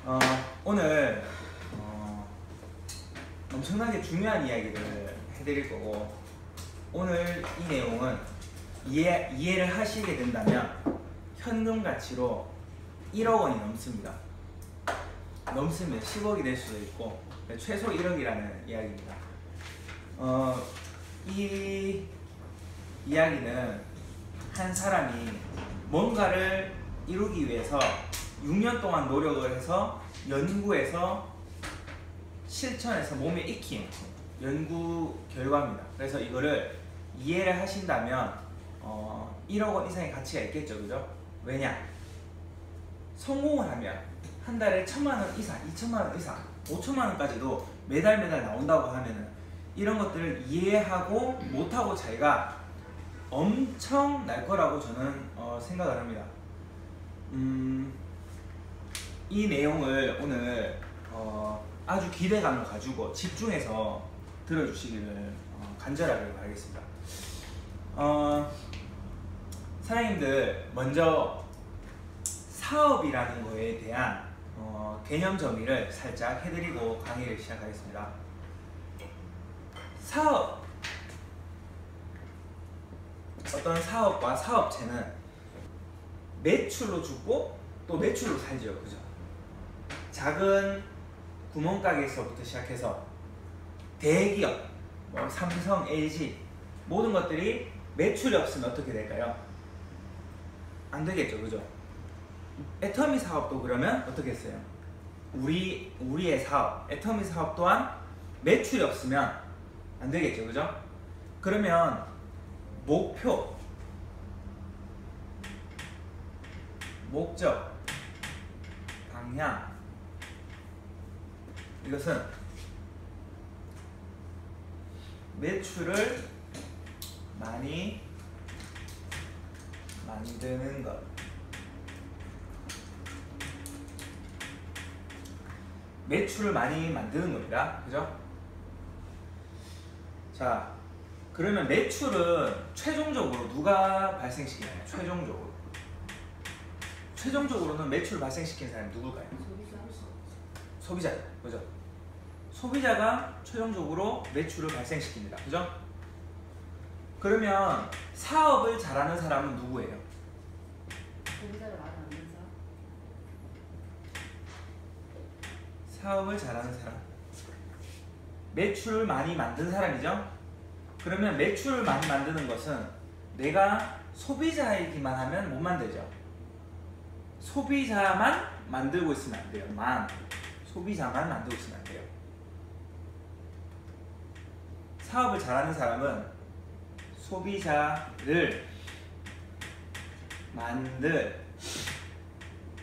어, 오늘 엄청나게 중요한 이야기를 해드릴 거고, 오늘 이 내용은 이해를 하시게 된다면 현금 가치로 1억 원이 넘습니다. 10억이 될 수도 있고 최소 1억이라는 이야기입니다. 이 이야기는 한 사람이 뭔가를 이루기 위해서 6년 동안 노력을 해서 연구해서 실천해서 몸에 익힌 연구 결과입니다. 그래서 이거를 이해를 하신다면 1억 원 이상의 가치가 있겠죠, 그죠? 왜냐? 성공을 하면 한 달에 1,000만 원 이상, 2,000만 원 이상, 5천만 원까지도 매달 나온다고 하면은 이런 것들을 이해하고 못하고 차이가 엄청 날 거라고 저는 생각을 합니다. 이 내용을 오늘 아주 기대감을 가지고 집중해서 들어주시기를 간절하게 바라겠습니다. 사장님들, 먼저 사업이라는 거에 대한 개념 정의를 살짝 해드리고 강의를 시작하겠습니다. 사업, 어떤 사업과 사업체는 매출로 죽고 또 매출로 살죠, 그죠? 작은 구멍가게에서부터 시작해서 대기업, 삼성, LG 모든 것들이 매출이 없으면 어떻게 될까요? 안 되겠죠, 그죠? 애터미 사업도 그러면 어떻게 했어요? 우리의 사업, 애터미 사업 또한 매출이 없으면 안 되겠죠, 그죠? 그러면 목표, 목적, 방향, 이것은 매출을 많이 만드는 것, 매출을 많이 만드는 겁니다, 그죠? 자, 그러면 매출은 최종적으로 누가 발생시키나요? 최종적으로는 매출을 발생시키는 사람이 누굴까요? 소비자죠, 그죠? 소비자가 최종적으로 매출을 발생시킵니다, 그죠? 그러면 사업을 잘하는 사람은 누구예요? 소비자를 많이 만든 사람? 사업을 잘하는 사람, 매출을 많이 만든 사람이죠? 그러면 매출을 많이 만드는 것은 내가 소비자이기만 하면 못 만들죠. 소비자만 만들고 있으면 안 돼요. 소비자만 만들고 있으면 안 돼요. 사업을 잘하는 사람은 소비자를 만들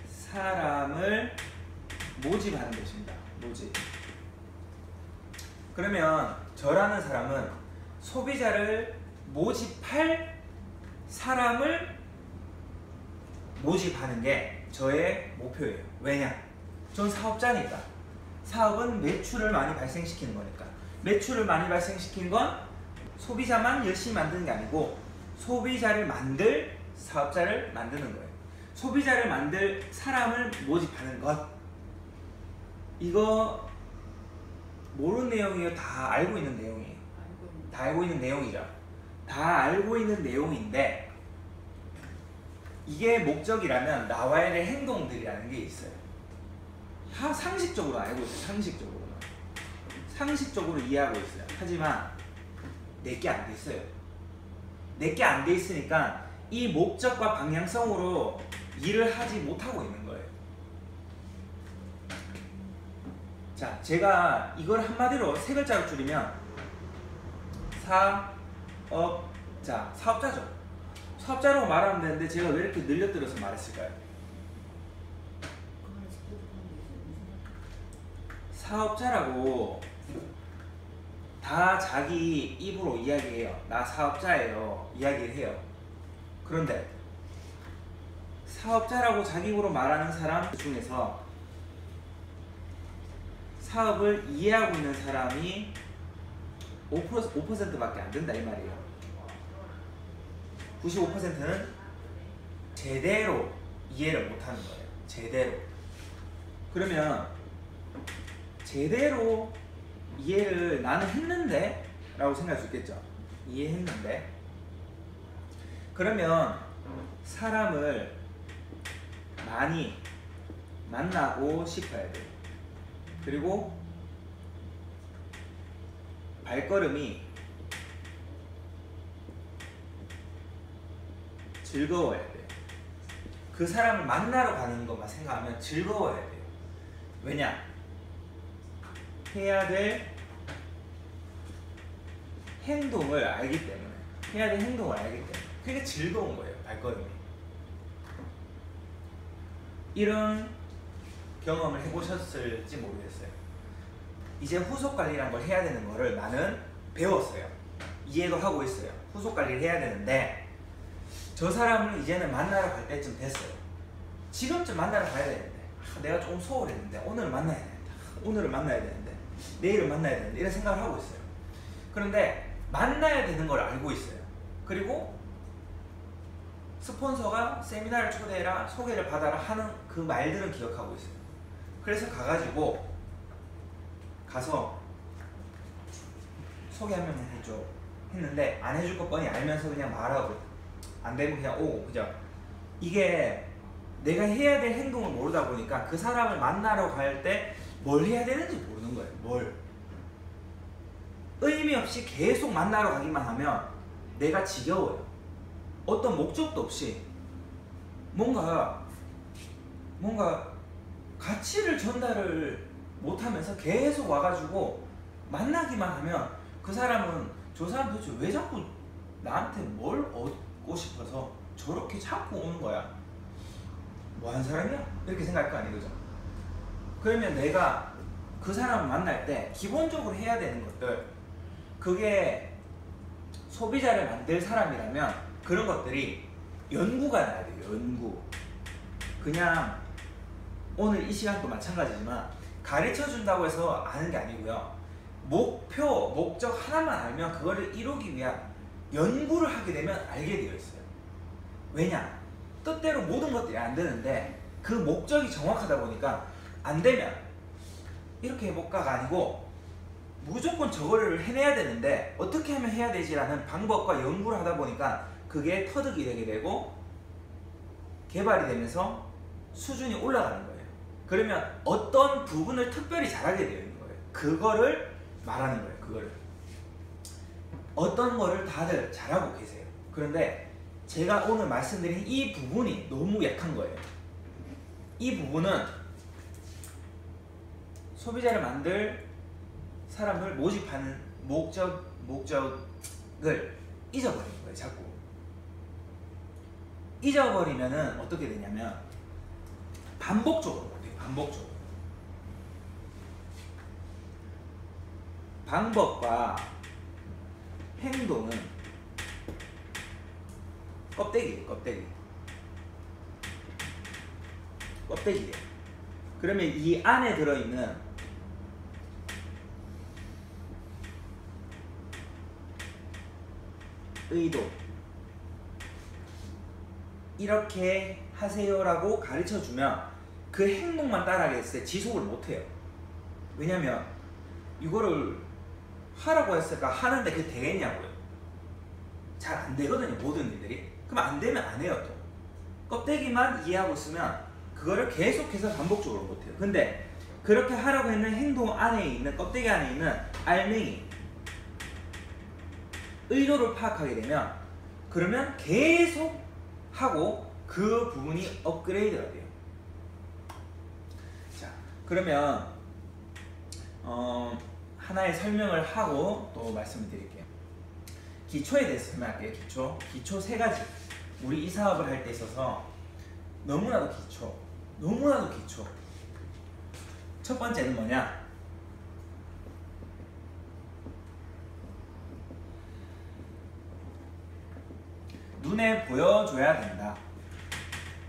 사람을 모집하는 것입니다. 모집. 그러면 저라는 사람은 소비자를 모집할 사람을 모집하는 게 저의 목표예요. 왜냐? 전 사업자니까. 사업은 매출을 많이 발생시키는 거니까. 매출을 많이 발생시키는 건 소비자만 열심히 만드는 게 아니고 소비자를 만들 사업자를 만드는 거예요. 소비자를 만들 사람을 모집하는 것. 이거 모르는 내용이에요? 다 알고 있는 내용이에요? 다 알고 있는 내용이죠. 다 알고 있는 내용인데 이게 목적이라면 나와야 될 행동들이라는 게 있어요. 다 상식적으로 알고 있어요. 상식적으로 이해하고 있어요. 하지만 내게 안 돼 있어요. 내게 안 돼 있으니까 이 목적과 방향성으로 일을 하지 못하고 있는 거예요. 자, 제가 이걸 한마디로 세 글자로 줄이면 사업자죠. 사업자라고 말하면 되는데 제가 왜 이렇게 늘려뜨려서 말했을까요? 사업자라고 다 자기 입으로 이야기해요. 나 사업자예요. 이야기를 해요. 그런데 사업자라고 자기 입으로 말하는 사람 중에서 사업을 이해하고 있는 사람이 5%밖에 안 된다 이 말이에요. 95%는 제대로 이해를 못하는 거예요. 제대로. 그러면 제대로 이해를 나는 했는데 라고 생각할 수 있겠죠. 이해했는데. 그러면 사람을 많이 만나고 싶어야 돼요. 그리고 발걸음이 즐거워야 돼요. 그 사람을 만나러 가는 것만 생각하면 즐거워야 돼요. 왜냐? 해야 될 행동을 알기 때문에. 해야 될 행동을 알기 때문에. 그게 즐거운 거예요. 발걸음이. 이런 경험을 해보셨을지 모르겠어요. 이제 후속 관리란 걸 해야 되는 거를 나는 배웠어요. 이해도 하고 있어요. 후속 관리를 해야 되는데 저 사람을 이제는 만나러 갈 때쯤 됐어요. 지금쯤 만나러 가야 되는데 내가 조금 소홀했는데 오늘 만나야 되는데 오늘은 만나야 되는데 내일은 만나야 되는데 이런 생각을 하고 있어요. 그런데 만나야 되는 걸 알고 있어요. 그리고 스폰서가 세미나를 초대해라, 소개를 받아라 하는 그 말들은 기억하고 있어요. 그래서 가서 소개 한 명 해줘 했는데 안 해줄 거 뻔히 알면서 그냥 말하고 안 되면 그냥 오고. 그죠? 이게 내가 해야 될 행동을 모르다 보니까 그 사람을 만나러 갈 때 뭘 해야 되는지 모르는 거예요. 뭘. 의미 없이 계속 만나러 가기만 하면 내가 지겨워요. 어떤 목적도 없이 뭔가 가치를 전달을 못하면서 계속 와가지고 만나기만 하면 그 사람은 저 사람 도대체 왜 자꾸 나한테 뭘 얻고 싶어서 저렇게 자꾸 오는 거야? 뭐하는 사람이야? 이렇게 생각할 거 아니에요, 그죠? 그러면 내가 그 사람을 만날 때 기본적으로 해야 되는 것들, 그게 소비자를 만들 사람이라면 그런 것들이 연구가 나야 돼요. 연구. 그냥 오늘 이 시간도 마찬가지지만 가르쳐 준다고 해서 아는 게 아니고요. 목표, 목적 하나만 알면 그거를 이루기 위한 연구를 하게 되면 알게 되어 있어요. 왜냐? 뜻대로 모든 것들이 안 되는데 그 목적이 정확하다 보니까 안 되면 이렇게 해볼까가 아니고 무조건 저거를 해내야 되는데 어떻게 하면 해야 되지라는 방법과 연구를 하다 보니까 그게 터득이 되게 되고 개발이 되면서 수준이 올라가는 거예요. 그러면 어떤 부분을 특별히 잘하게 되어 있는 거예요. 그거를 말하는 거예요. 그거를. 어떤 거를 다들 잘하고 계세요. 그런데 제가 오늘 말씀드린 이 부분이 너무 약한 거예요. 이 부분은 소비자를 만들 사람을 모집하는 목적을 잊어버리는 거예요. 자꾸. 잊어버리면은 어떻게 되냐면 반복적으로 못해요. 반복적으로. 방법과 행동은 껍데기예요. 껍데기예요. 그러면 이 안에 들어있는 의도, 이렇게 하세요라고 가르쳐주면 그 행동만 따라하게 했을 때 지속을 못해요. 왜냐면 이거를 하라고 했을까 하는데 그게 되겠냐고요. 잘 안 되거든요. 모든 일들이. 그럼 안 되면 안 해요. 또 껍데기만 이해하고 있으면 그거를 계속해서 반복적으로 못해요. 근데 그렇게 하라고 했는 행동 안에 있는, 껍데기 안에 있는 알맹이, 의도를 파악하게 되면 그러면 계속 하고 그 부분이 업그레이드가 돼요. 자, 그러면 하나의 설명을 하고 또 말씀을 드릴게요. 기초에 대해서 설명할게요. 기초 세 가지. 우리 이 사업을 할 때 있어서 너무나도 기초. 첫 번째는 뭐냐? 눈에 보여줘야 된다.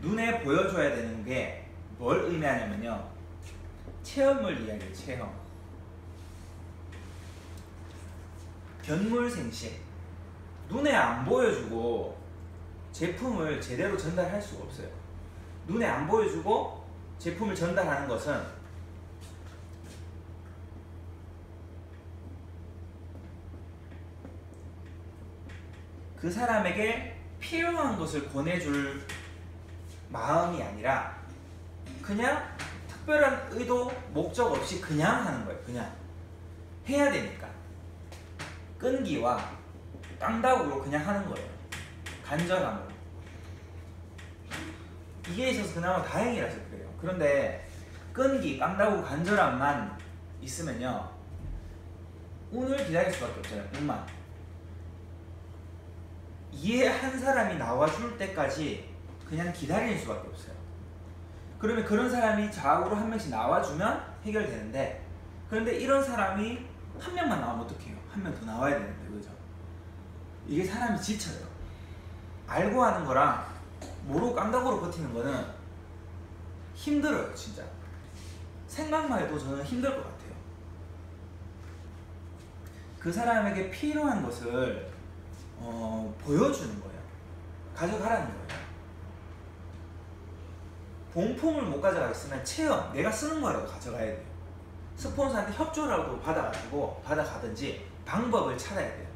눈에 보여줘야 되는 게 뭘 의미하냐면요. 체험을 이야기해요. 체험. 견물생심. 눈에 안 보여주고 제품을 제대로 전달할 수가 없어요. 눈에 안 보여주고 제품을 전달하는 것은 그 사람에게 필요한 것을 권해줄 마음이 아니라 그냥 특별한 의도, 목적 없이 그냥 하는 거예요. 그냥 해야 되니까 끈기와 깡다구로 그냥 하는 거예요. 간절함으로. 이게 있어서 그나마 다행이라서 그래요. 그런데 끈기, 깡다구, 간절함만 있으면요 운을 기다릴 수밖에 없잖아요. 운만. 이해한 사람이 나와줄 때까지 그냥 기다리는 수밖에 없어요. 그러면 그런 사람이 좌우로 한 명씩 나와주면 해결되는데, 그런데 이런 사람이 한 명만 나오면 어떡해요? 한 명 더 나와야 되는데, 그죠? 이게 사람이 지쳐요. 알고 하는 거랑 모르고 깡다구로 버티는 거는 힘들어요, 진짜. 생각만 해도 저는 힘들 것 같아요. 그 사람에게 필요한 것을 보여주는 거예요. 가져가라는 거예요. 본품을 못 가져가겠으면 체험, 내가 쓰는 거라도 가져가야 돼요. 스폰서한테 협조라도 받아가든지 방법을 찾아야 돼요.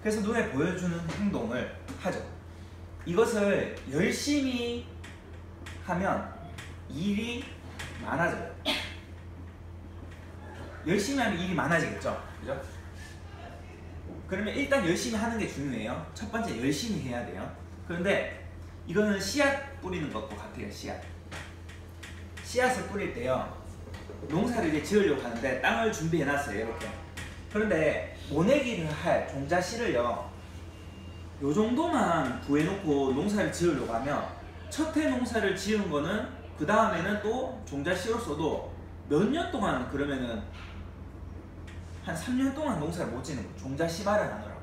그래서 눈에 보여주는 행동을 하죠. 이것을 열심히 하면 일이 많아져요. 열심히 하면 일이 많아지겠죠? 그죠? 그러면 일단 열심히 하는 게 중요해요. 첫 번째 열심히 해야 돼요. 그런데 이거는 씨앗 뿌리는 것과 같아요. 씨앗을 뿌릴 때요, 농사를 이제 지으려고 하는데 땅을 준비해 놨어요. 이렇게. 그런데 모내기를 할 종자 씨를요, 요 정도만 구해놓고 농사를 지으려고 하면 첫 해 농사를 지은 거는 그 다음에는 또 종자 씨로서도 몇 년 동안, 그러면은 한 3년 동안 농사를 못 지는 거예요. 종자 씨 마련하느라고.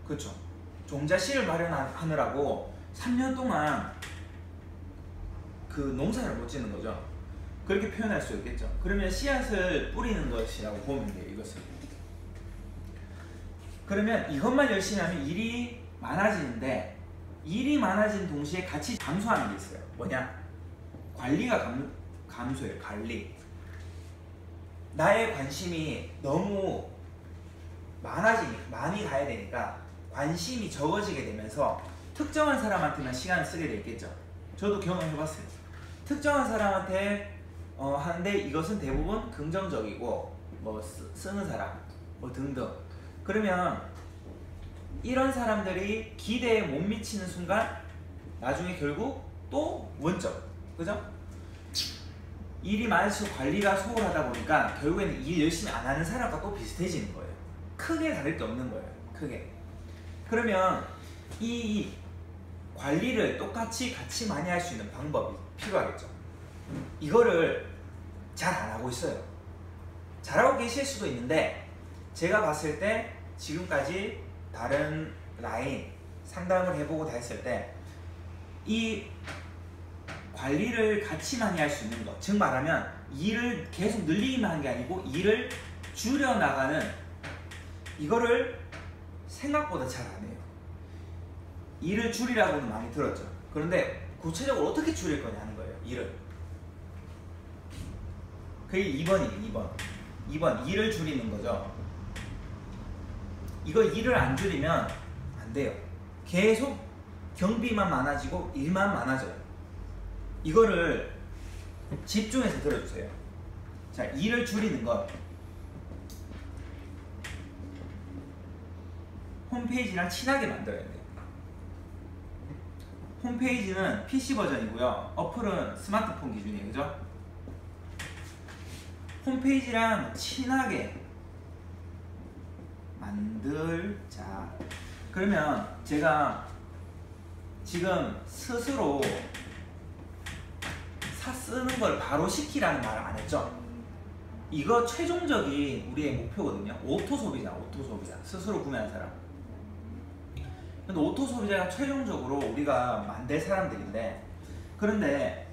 그렇죠? 종자 씨를 마련하느라고 3년 동안 그 농사를 못 지는 거죠. 그렇게 표현할 수 있겠죠. 그러면 씨앗을 뿌리는 것이라고 보면 돼요, 이것을. 그러면 이것만 열심히 하면 일이 많아지는데, 일이 많아진 동시에 같이 감소하는 게 있어요. 뭐냐? 관리가 감소해요. 관리. 나의 관심이 너무 많이 가야 되니까 관심이 적어지게 되면서 특정한 사람한테만 시간을 쓰게 되겠죠. 저도 경험해봤어요. 특정한 사람한테 하는데 이것은 대부분 긍정적이고 뭐 쓰는 사람 뭐 등등. 그러면 이런 사람들이 기대에 못 미치는 순간 나중에 결국 또 원점, 그죠? 일이 많을수록 관리가 소홀하다 보니까 결국에는 일 열심히 안 하는 사람과 또 비슷해지는 거예요. 크게 다를 게 없는 거예요. 크게. 그러면 이 관리를 똑같이 같이 많이 할 수 있는 방법이 필요하겠죠. 이거를 잘 안 하고 있어요. 잘하고 계실 수도 있는데, 제가 봤을 때 지금까지 다른 라인 상담을 해보고 다 했을 때 이 관리를 같이 많이 할 수 있는 것, 즉 말하면 일을 계속 늘리기만 하는 게 아니고 일을 줄여나가는, 이거를 생각보다 잘 안 해요. 일을 줄이라고는 많이 들었죠. 그런데 구체적으로 어떻게 줄일 거냐 하는 거예요. 일을. 그게 2번이에요. 2번 일을 줄이는 거죠. 이거 일을 안 줄이면 안 돼요. 계속 경비만 많아지고 일만 많아져요. 이거를 집중해서 들어주세요. 자, 일을 줄이는 것. 홈페이지랑 친하게 만들어야 돼요. 홈페이지는 PC 버전이고요. 어플은 스마트폰 기준이에요. 그죠? 홈페이지랑 친하게 만들자. 그러면 제가 지금 스스로 쓰는 걸 바로 시키라는 말을 안 했죠. 이거 최종적인 우리의 목표거든요. 오토 소비자. 스스로 구매한 사람. 근데 오토 소비자가 최종적으로 우리가 만들 사람들인데, 그런데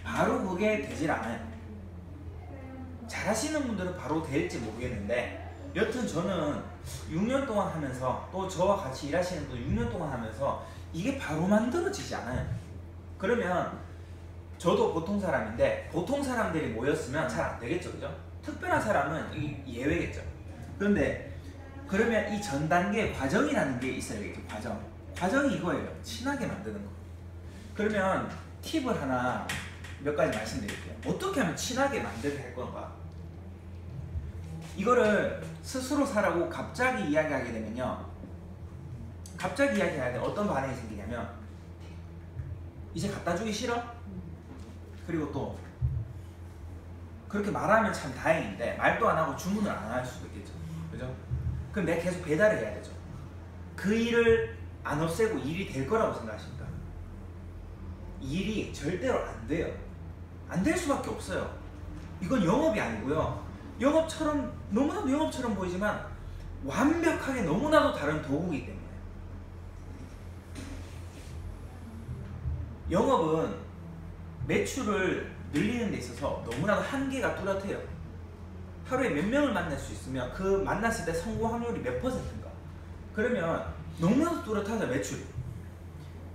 바로 그게 되질 않아요. 잘하시는 분들은 바로 될지 모르겠는데, 여튼 저는 6년 동안 하면서, 또 저와 같이 일하시는 분 6년 동안 하면서 이게 바로 만들어지지 않아요. 그러면 저도 보통 사람인데 보통 사람들이 모였으면 잘 안 되겠죠, 그죠? 특별한 사람은 예외겠죠. 그런데 그러면 이 전 단계 과정이라는 게 있어야겠죠. 과정이 이거예요. 친하게 만드는 거. 그러면 팁을 하나 몇 가지 말씀드릴게요. 어떻게 하면 친하게 만들게 할 건가? 이거를 스스로 사라고 갑자기 이야기하게 되면요, 갑자기 이야기할 때 어떤 반응이 생기냐면 이제 갖다 주기 싫어? 그리고 또 그렇게 말하면 참 다행인데 말도 안 하고 주문을 안 할 수도 있겠죠, 그죠? 그럼 내가 계속 배달을 해야 되죠. 그 일을 안 없애고 일이 될 거라고 생각하십니까? 일이 절대로 안 돼요. 안 될 수밖에 없어요. 이건 영업이 아니고요, 영업처럼 너무나도 영업처럼 보이지만 완벽하게 너무나도 다른 도구이기 때문에. 영업은 매출을 늘리는 데 있어서 너무나도 한계가 뚜렷해요. 하루에 몇 명을 만날 수 있으면 그 만났을 때 성공 확률이 몇 %인가? 그러면 너무나도 뚜렷하죠, 매출이.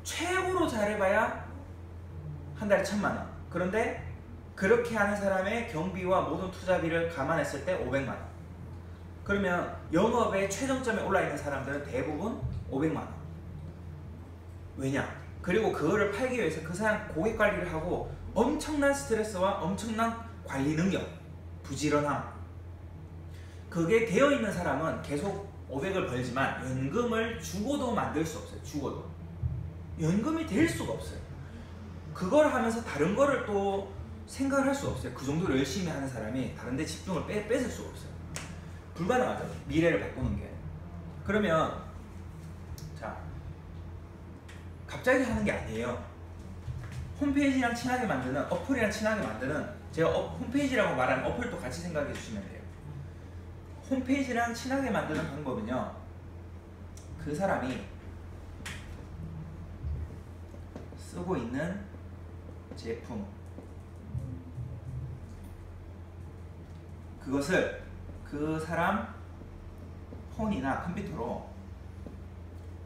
최고로 잘해봐야 한 달에 1,000만 원. 그런데 그렇게 하는 사람의 경비와 모든 투자비를 감안했을 때 500만 원. 그러면 영업의 최정점에 올라 있는 사람들은 대부분 500만 원. 왜냐? 그리고 그거를 팔기 위해서 그 사람 고객 관리를 하고 엄청난 스트레스와 엄청난 관리 능력, 부지런함, 그게 되어 있는 사람은 계속 500을 벌지만 연금을 주고도 만들 수 없어요. 주고도 연금이 될 수가 없어요. 그걸 하면서 다른 거를 또 생각을 할 수가 없어요. 그 정도로 열심히 하는 사람이 다른 데 집중을 뺏을 수가 없어요. 불가능하죠, 미래를 바꾸는 게. 그러면 자, 갑자기 하는 게 아니에요. 홈페이지랑 친하게 만드는, 어플이랑 친하게 만드는, 제가 홈페이지라고 말하면 어플도 같이 생각해 주시면 돼요. 홈페이지랑 친하게 만드는 방법은요, 그 사람이 쓰고 있는 제품, 그것을 그 사람 폰이나 컴퓨터로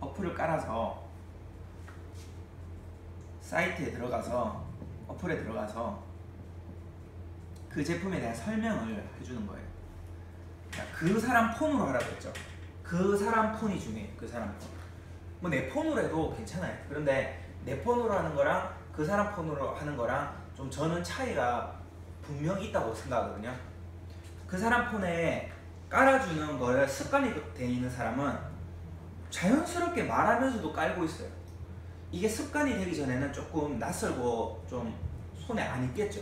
어플을 깔아서 사이트에 들어가서, 어플에 들어가서 그 제품에 대한 설명을 해주는 거예요. 그 사람 폰으로 하라고 했죠. 그 사람 폰이 중요해요. 그 사람 폰. 뭐 내 폰으로 해도 괜찮아요. 그런데 내 폰으로 하는 거랑 그 사람 폰으로 하는 거랑 좀 저는 차이가 분명히 있다고 생각하거든요. 그 사람 폰에 깔아주는 거에 습관이 돼 있는 사람은 자연스럽게 말하면서도 깔고 있어요. 이게 습관이 되기 전에는 조금 낯설고 좀 손에 안 익겠죠.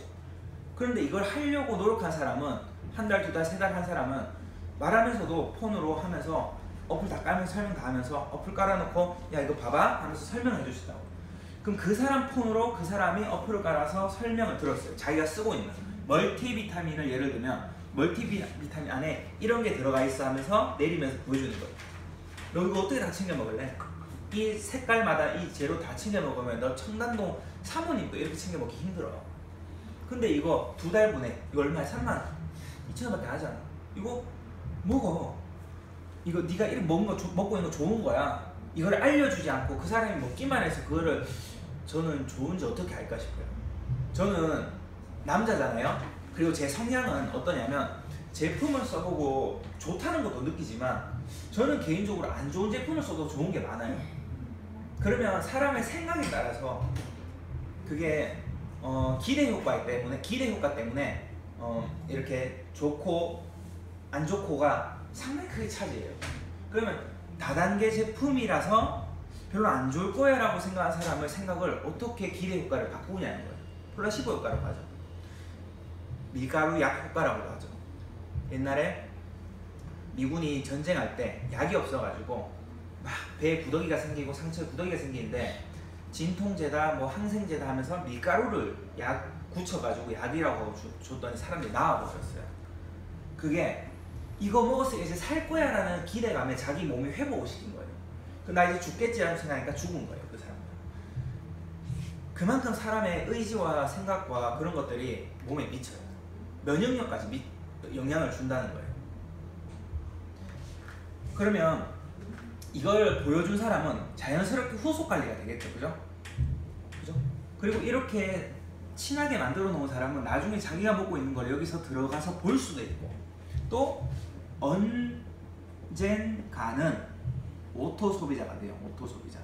그런데 이걸 하려고 노력한 사람은, 한 달, 두 달, 세 달 한 사람은 말하면서도 폰으로 하면서 어플 다 깔면서 설명 다 하면서 어플 깔아놓고 야 이거 봐봐 하면서 설명해 주시다고. 그럼 그 사람 폰으로 그 사람이 어플을 깔아서 설명을 들었어요. 자기가 쓰고 있는 멀티비타민을 예를 들면 멀티비타민 안에 이런 게 들어가 있어 하면서 내리면서 보여주는 거예요. 너 이거 어떻게 다 챙겨 먹을래? 이 색깔마다 이 재료 다 챙겨 먹으면 너 청담동 사모님도 이렇게 챙겨 먹기 힘들어. 근데 이거 2달분에 이거 얼마야? 3만원 2,000원밖에 안 하잖아. 이거 먹어. 이거 네가 이렇게 먹고 있는 거 좋은 거야. 이걸 알려주지 않고 그 사람이 먹기만 해서 그거를 저는 좋은지 어떻게 알까 싶어요. 저는 남자잖아요. 그리고 제 성향은 어떠냐면 제품을 써보고 좋다는 것도 느끼지만 저는 개인적으로 안 좋은 제품을 써도 좋은 게 많아요. 그러면 사람의 생각에 따라서 그게 기대 효과 때문에 이렇게 좋고 안 좋고가 상당히 크게 차지해요. 그러면 다단계 제품이라서 별로 안 좋을 거야 라고 생각한 사람의 생각을 어떻게 기대 효과를 바꾸냐는 거예요. 플라시보 효과라고 하죠. 밀가루 약 효과라고도 하죠. 옛날에 미군이 전쟁할 때 약이 없어가지고 막 배에 구더기가 생기고 상처에 구더기가 생기는데 진통제다 뭐 항생제다 하면서 밀가루를 약 굳혀가지고 약이라고 하고 줬더니 사람들이 나와버렸어요. 그게 이거 먹었으니까 이제 살 거야 라는 기대감에 자기 몸이 회복을 시킨 거예요. 나 이제 죽겠지라고 생각하니까 죽은 거예요. 그 사람은. 그만큼 사람의 의지와 생각과 그런 것들이 몸에 미쳐요. 면역력까지 영향을 준다는 거예요. 그러면 이걸 보여준 사람은 자연스럽게 후속 관리가 되겠죠. 그죠? 그리고 이렇게 친하게 만들어 놓은 사람은 나중에 자기가 먹고 있는 걸 여기서 들어가서 볼 수도 있고, 또 언젠가는 오토 소비자가 돼요. 오토 소비자.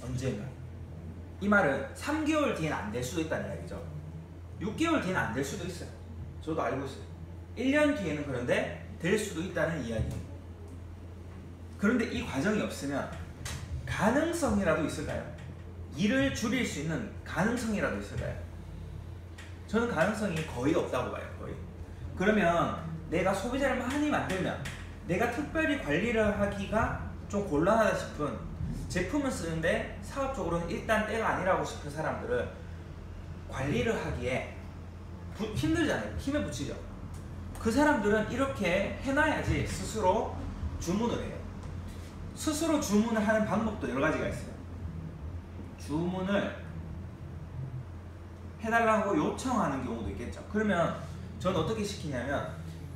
언젠가. 이 말은 3개월 뒤에는 안 될 수도 있다는 이야기죠. 6개월 뒤에는 안 될 수도 있어요. 저도 알고 있어요. 1년 뒤에는 그런데 될 수도 있다는 이야기입니다. 그런데 이 과정이 없으면 가능성이라도 있을까요? 일을 줄일 수 있는 가능성이라도 있을까요? 저는 가능성이 거의 없다고 봐요. 거의. 그러면 내가 소비자를 많이 만들면 내가 특별히 관리를 하기가 좀 곤란하다 싶은 제품을 쓰는데 사업적으로는 일단 때가 아니라고 싶은 사람들은 관리를 하기에 힘들잖아요. 힘에 부치죠. 그 사람들은 이렇게 해놔야지 스스로 주문을 해요. 스스로 주문을 하는 방법도 여러 가지가 있어요. 주문을 해달라고 요청하는 경우도 있겠죠. 그러면 저는 어떻게 시키냐면,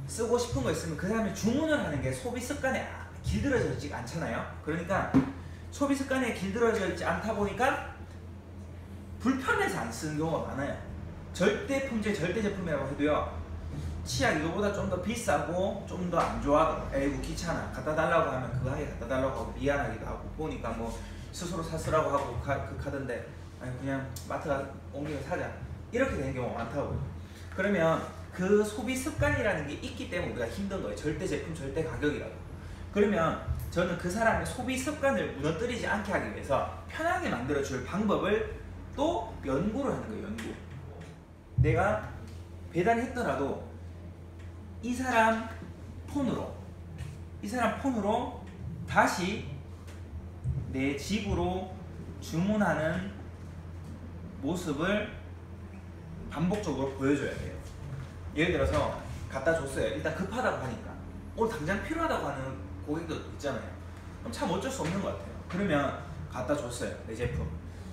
쓰고 싶은 거 있으면 그 사람이 주문을 하는 게 소비 습관에 길들여져 있지 않잖아요. 그러니까 소비 습관에 길들여져 있지 않다 보니까 불편해서 안 쓰는 경우가 많아요. 절대 품질, 절대 제품이라고 해도요, 치약 이거보다 좀 더 비싸고 좀 더 안 좋아하고, 에이구 귀찮아, 갖다 달라고 하면 그거 하게 갖다 달라고 하고, 미안하기도 하고, 보니까 뭐 스스로 샀으라고 하고 그 카드인데 아니 그냥 마트 옮기면 사자, 이렇게 되는 경우가 많다고요. 그러면 그 소비 습관이라는 게 있기 때문에 우리가 힘든 거예요. 절대 제품, 절대 가격이라고. 그러면 저는 그 사람의 소비 습관을 무너뜨리지 않게 하기 위해서 편하게 만들어줄 방법을 또 연구를 하는 거예요. 연구. 내가 배달했더라도 이 사람 폰으로 다시 내 집으로 주문하는 모습을 반복적으로 보여줘야 돼요. 예를 들어서 갖다 줬어요. 일단 급하다고 하니까, 오늘 당장 필요하다고 하는 고객도 있잖아요. 그럼 참 어쩔 수 없는 것 같아요. 그러면 갖다 줬어요, 내 제품.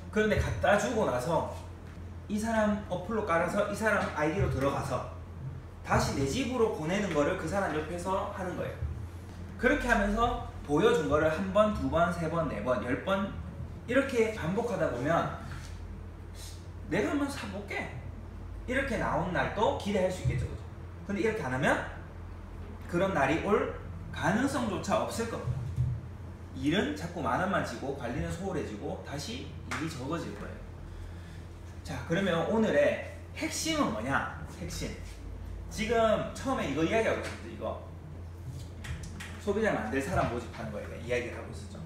그런데 갖다 주고 나서 이 사람 어플로 깔아서 이 사람 아이디로 들어가서 다시 내 집으로 보내는 거를 그 사람 옆에서 하는 거예요. 그렇게 하면서 보여준 거를 한 번, 두 번, 세 번, 네 번, 10번 이렇게 반복하다 보면 내가 한번 사볼게, 이렇게 나온 날도 기대할 수 있겠죠. 그죠? 근데 이렇게 안 하면 그런 날이 올 가능성조차 없을 겁니다. 일은 자꾸 만 원만 지고 관리는 소홀해지고 다시 일이 적어질 거예요. 자, 그러면 오늘의 핵심은 뭐냐? 핵심. 지금 처음에 이거 이야기하고 있었죠. 이거 소비자를 만들 사람 모집하는 거에 대한 이야기를 하고 있었죠.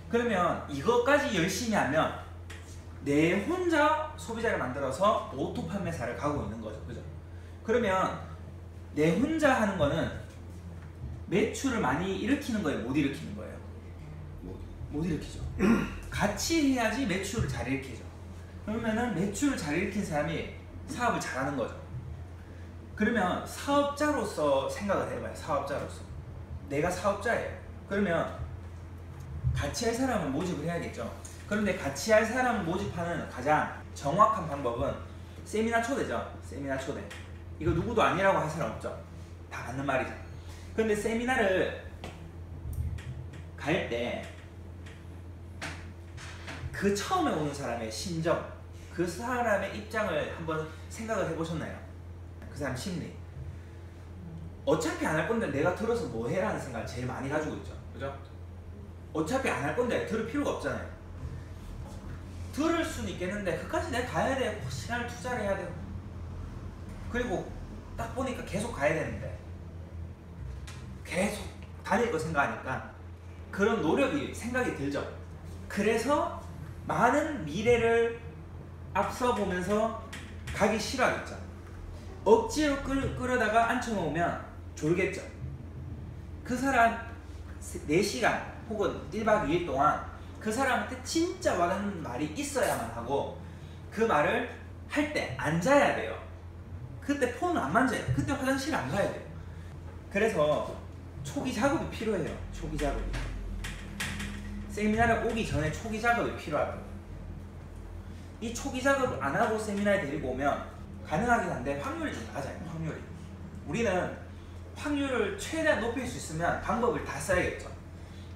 그러면 이것까지 열심히 하면 내 혼자 소비자를 만들어서 오토 판매사를 가고 있는 거죠. 그죠? 그러면 내 혼자 하는 거는 매출을 많이 일으키는 거예요? 못 일으키는 거예요? 못 일으키죠. 같이 해야지 매출을 잘 일으키죠. 그러면은 매출을 잘 일으킨 사람이 사업을 잘하는 거죠. 그러면 사업자로서 생각을 해봐요. 사업자로서 내가 사업자예요. 그러면 같이 할 사람을 모집을 해야겠죠. 그런데 같이 할 사람을 모집하는 가장 정확한 방법은 세미나 초대죠. 세미나 초대. 이거 누구도 아니라고 할 사람 없죠. 다 맞는 말이죠. 그런데 세미나를 갈 때 그 처음에 오는 사람의 심정, 그 사람의 입장을 한번 생각을 해보셨나요? 그 사람 심리. 어차피 안 할 건데 내가 들어서 뭐 해라는 생각을 제일 많이 가지고 있죠. 그죠? 어차피 안 할 건데 들을 필요가 없잖아요. 들을 수는 있겠는데 그까지 내가 가야 돼. 시간을 투자를 해야 돼요. 그리고 딱 보니까 계속 가야 되는데 계속 다닐 거 생각하니까 그런 노력이 생각이 들죠. 그래서 많은 미래를 앞서 보면서 가기 싫어하겠죠. 억지로 끌어다가 앉혀놓으면 졸겠죠. 그 사람 4시간 혹은 1박 2일 동안 그 사람한테 진짜 와닿는 말이 있어야만 하고, 그 말을 할 때 앉아야 돼요. 그때 폰을 안 만져요. 그때 화장실 안 가야 돼요. 그래서 초기 작업이 필요해요. 초기 작업이. 세미나를 오기 전에 초기 작업이 필요하고, 이 초기 작업을 안 하고 세미나에 데리고 오면 가능하긴 한데 확률이 좀 낮아요. 확률이. 우리는 확률을 최대한 높일 수 있으면 방법을 다 써야겠죠.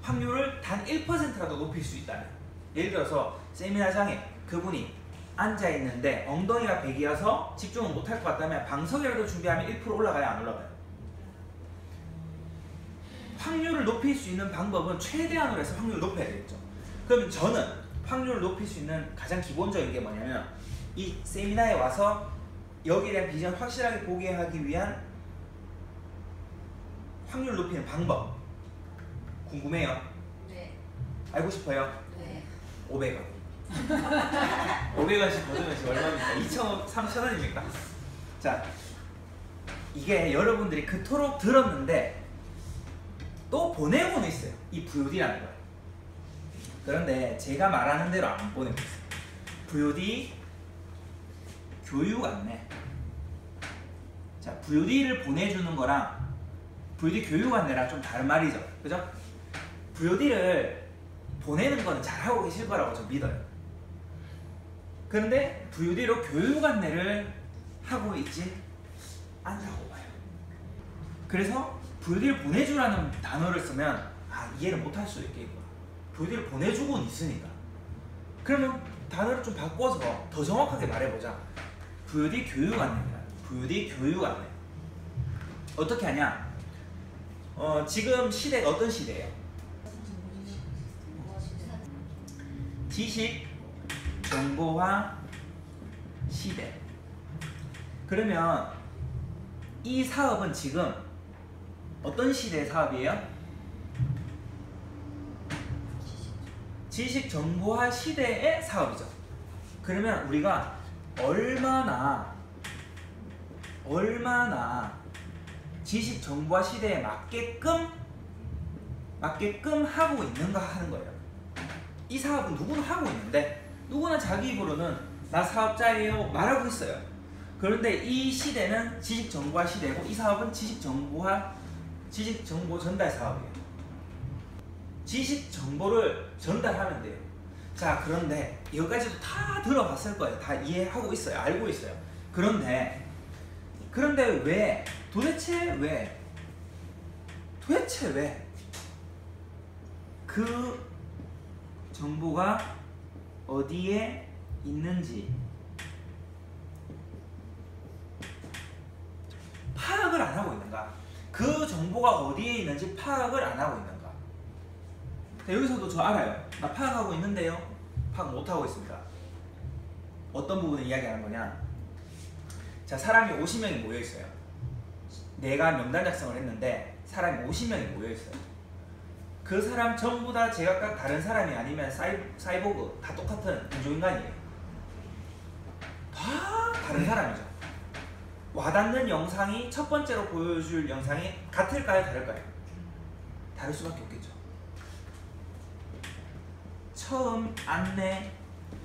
확률을 단 1%라도 높일 수 있다면, 예를 들어서 세미나장에 그분이 앉아 있는데 엉덩이가 100이어서 집중을 못할 것 같다면 방석이라도 준비하면 1% 올라가요, 안 올라가요? 확률을 높일 수 있는 방법은 최대한으로 해서 확률을 높여야 되겠죠. 그러면 저는 확률을 높일 수 있는 가장 기본적인 게 뭐냐면 이 세미나에 와서 여기에 대한 비전 확실하게 보게 하기 위한 확률을 높이는 방법 궁금해요? 네. 알고 싶어요? 네. 500원 500원씩 거두면 지금 얼마입니까? 2,500원, 3,000원입니까? 자, 이게 여러분들이 그토록 들었는데 또 보내고는 있어요. 이 VOD라는 걸. 그런데 제가 말하는 대로 안 보내고 있어요. VOD 교육 안내. 자, VOD를 보내주는 거랑 VOD 교육 안내랑 좀 다른 말이죠. 그죠? VOD를 보내는 거는 잘하고 계실 거라고 저 믿어요. 그런데 VOD로 교육 안내를 하고 있진 않다고 봐요. 그래서 VOD를 보내주라는 단어를 쓰면 이해를 못할 수도 있겠구나. VOD를 보내주고는 있으니까. 그러면 단어를 좀 바꿔서 더 정확하게 말해보자. VOD 교육 안내입니다. VOD 교육 안내. 어떻게 하냐? 지금 시대가 어떤 시대예요? 지식 정보화 시대. 그러면 이 사업은 지금 어떤 시대의 사업이에요? 지식 정보화 시대의 사업이죠. 그러면 우리가 얼마나 지식 정보화 시대에 맞게끔 하고 있는가 하는 거예요. 이 사업은 누구나 하고 있는데 누구나 자기 입으로는 나 사업자예요 말하고 있어요. 그런데 이 시대는 지식 정보화 시대고 이 사업은 지식 정보 전달 사업이에요. 지식 정보를 전달하면 돼요. 자, 그런데 여기까지도 다 들어봤을 거예요. 다 이해하고 있어요. 알고 있어요. 그런데 왜 도대체 왜 그 정보가 어디에 있는지 파악을 안 하고 있는가? 그 정보가 어디에 있는지 파악을 안 하고 있는가? 여기서도 저 알아요. 나 파악하고 있는데요. 파악 못 하고 있습니다. 어떤 부분을 이야기하는 거냐? 자, 사람이 50명이 모여 있어요. 내가 명단 작성을 했는데 사람이 50명이 모여 있어요. 그 사람 전부 다 제각각 다른 사람이 아니면 사이보그 다 똑같은 인조인간이에요. 다 다른 사람이죠. 와닿는 영상이 첫 번째로 보여줄 영상이 같을까요? 다를까요? 다를 수밖에 없겠죠. 처음 안내